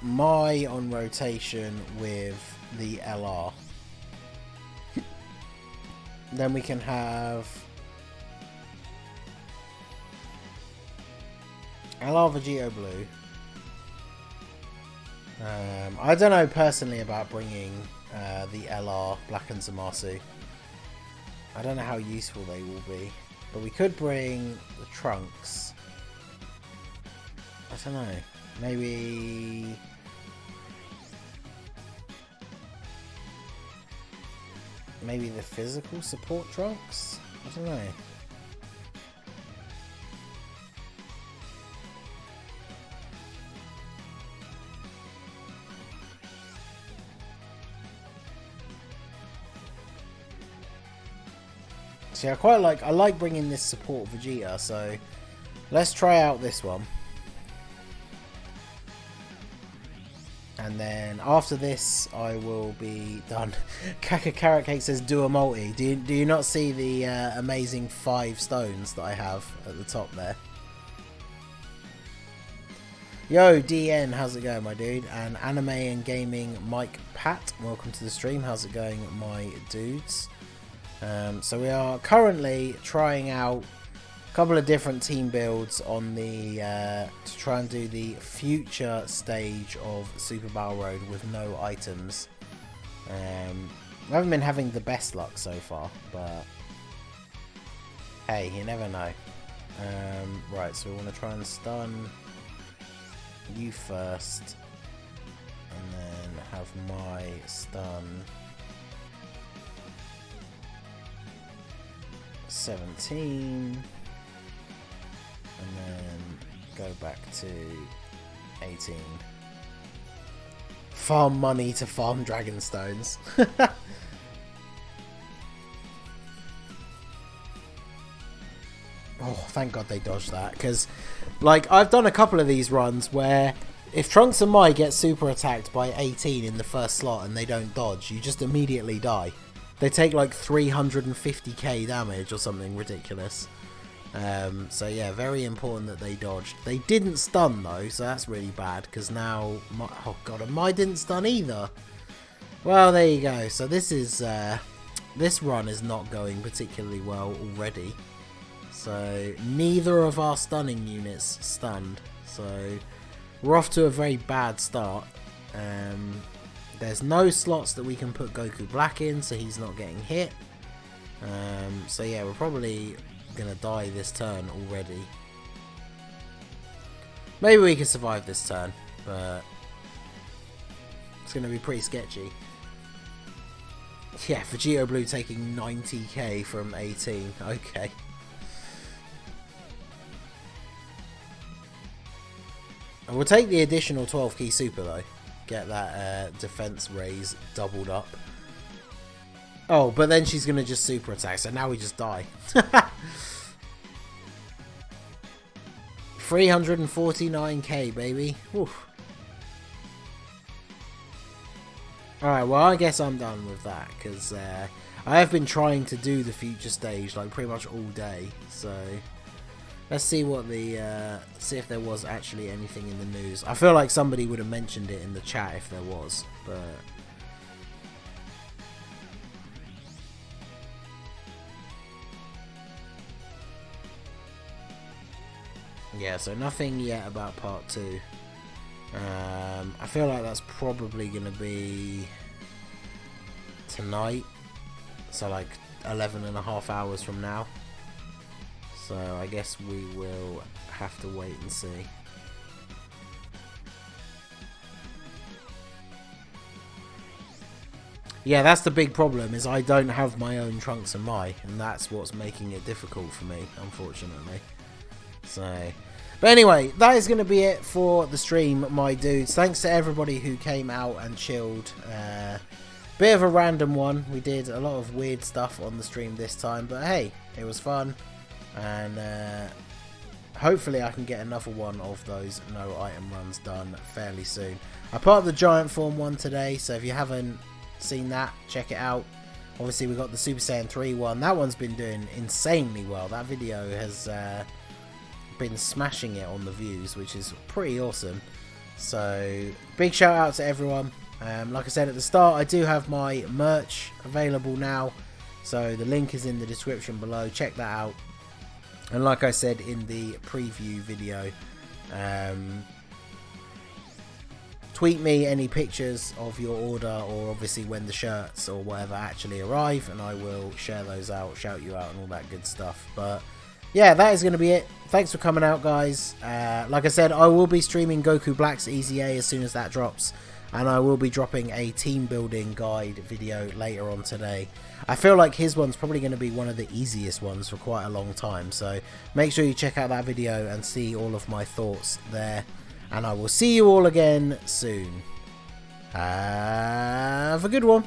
Mai on rotation with the LR. Then we can have LR Vegito Blue. I don't know personally about bringing the LR Black and Zamasu. I don't know how useful they will be. But we could bring the Trunks. I don't know. Maybe... maybe the physical support Trunks? I don't know. See, I like bringing this support Vegeta, so let's try out this one. And then after this, I will be done. Kaka Carrot Cake says do a multi. Do you not see the amazing 5 stones that I have at the top there? Yo, DN, how's it going, my dude? And Anime and Gaming Mike Pat, welcome to the stream. How's it going, my dudes? So we are currently trying out a couple of different team builds on the to try and do the future stage of Super Battle Road with no items. We haven't been having the best luck so far, but hey, you never know. Right, so we want to try and stun you first, and then have my stun 17, and then go back to 18. Farm money to farm dragon stones. thank God they dodged that. Because, like, I've done a couple of these runs where if Trunks and Mai get super attacked by 18 in the first slot and they don't dodge, you just immediately die. They take like 350k damage or something ridiculous. So yeah, very important that they dodged. They didn't stun though, so that's really bad, because now... oh god, and Mai didn't stun either. Well, there you go. So this is... this run is not going particularly well already. So neither of our stunning units stunned. So we're off to a very bad start. There's no slots that we can put Goku Black in, so he's not getting hit. So yeah, we're probably gonna die this turn already. Maybe we can survive this turn, but it's gonna be pretty sketchy. Yeah, Vegito Blue taking 90k from 18. Okay. And we'll take the additional 12 key super though. Get that defense raise doubled up. Oh, but then she's going to just super attack, so now we just die. 349k, baby. Oof. Alright, well, I guess I'm done with that, because I have been trying to do the future stage, like, pretty much all day, so... Let's see what the, see if there was actually anything in the news. I feel like somebody would have mentioned it in the chat if there was, but... Yeah, so nothing yet about part 2. I feel like that's probably going to be tonight, so like 11.5 hours from now. So I guess we will have to wait and see. Yeah, that's the big problem, is I don't have my own Trunks and Mai, and that's what's making it difficult for me, unfortunately. So... But anyway, that is going to be it for the stream, my dudes. Thanks to everybody who came out and chilled. Bit of a random one. We did a lot of weird stuff on the stream this time. But hey, it was fun. And hopefully I can get another one of those no item runs done fairly soon. I put up the Giant Form one today. So if you haven't seen that, check it out. Obviously we got the Super Saiyan 3 one. That one's been doing insanely well. That video has... been smashing it on the views, which is pretty awesome. So big shout out to everyone. Like I said at the start, I do have my merch available now, so the link is in the description below. Check that out. And like I said in the preview video, tweet me any pictures of your order, or obviously when the shirts or whatever actually arrive, and I will share those out, shout you out and all that good stuff. But yeah, that is going to be it. Thanks for coming out, guys. Like I said, I will be streaming Goku Black's Easy A as soon as that drops. And I will be dropping a team building guide video later on today. I feel like his one's probably going to be one of the easiest ones for quite a long time. So make sure you check out that video and see all of my thoughts there. And I will see you all again soon. Have a good one.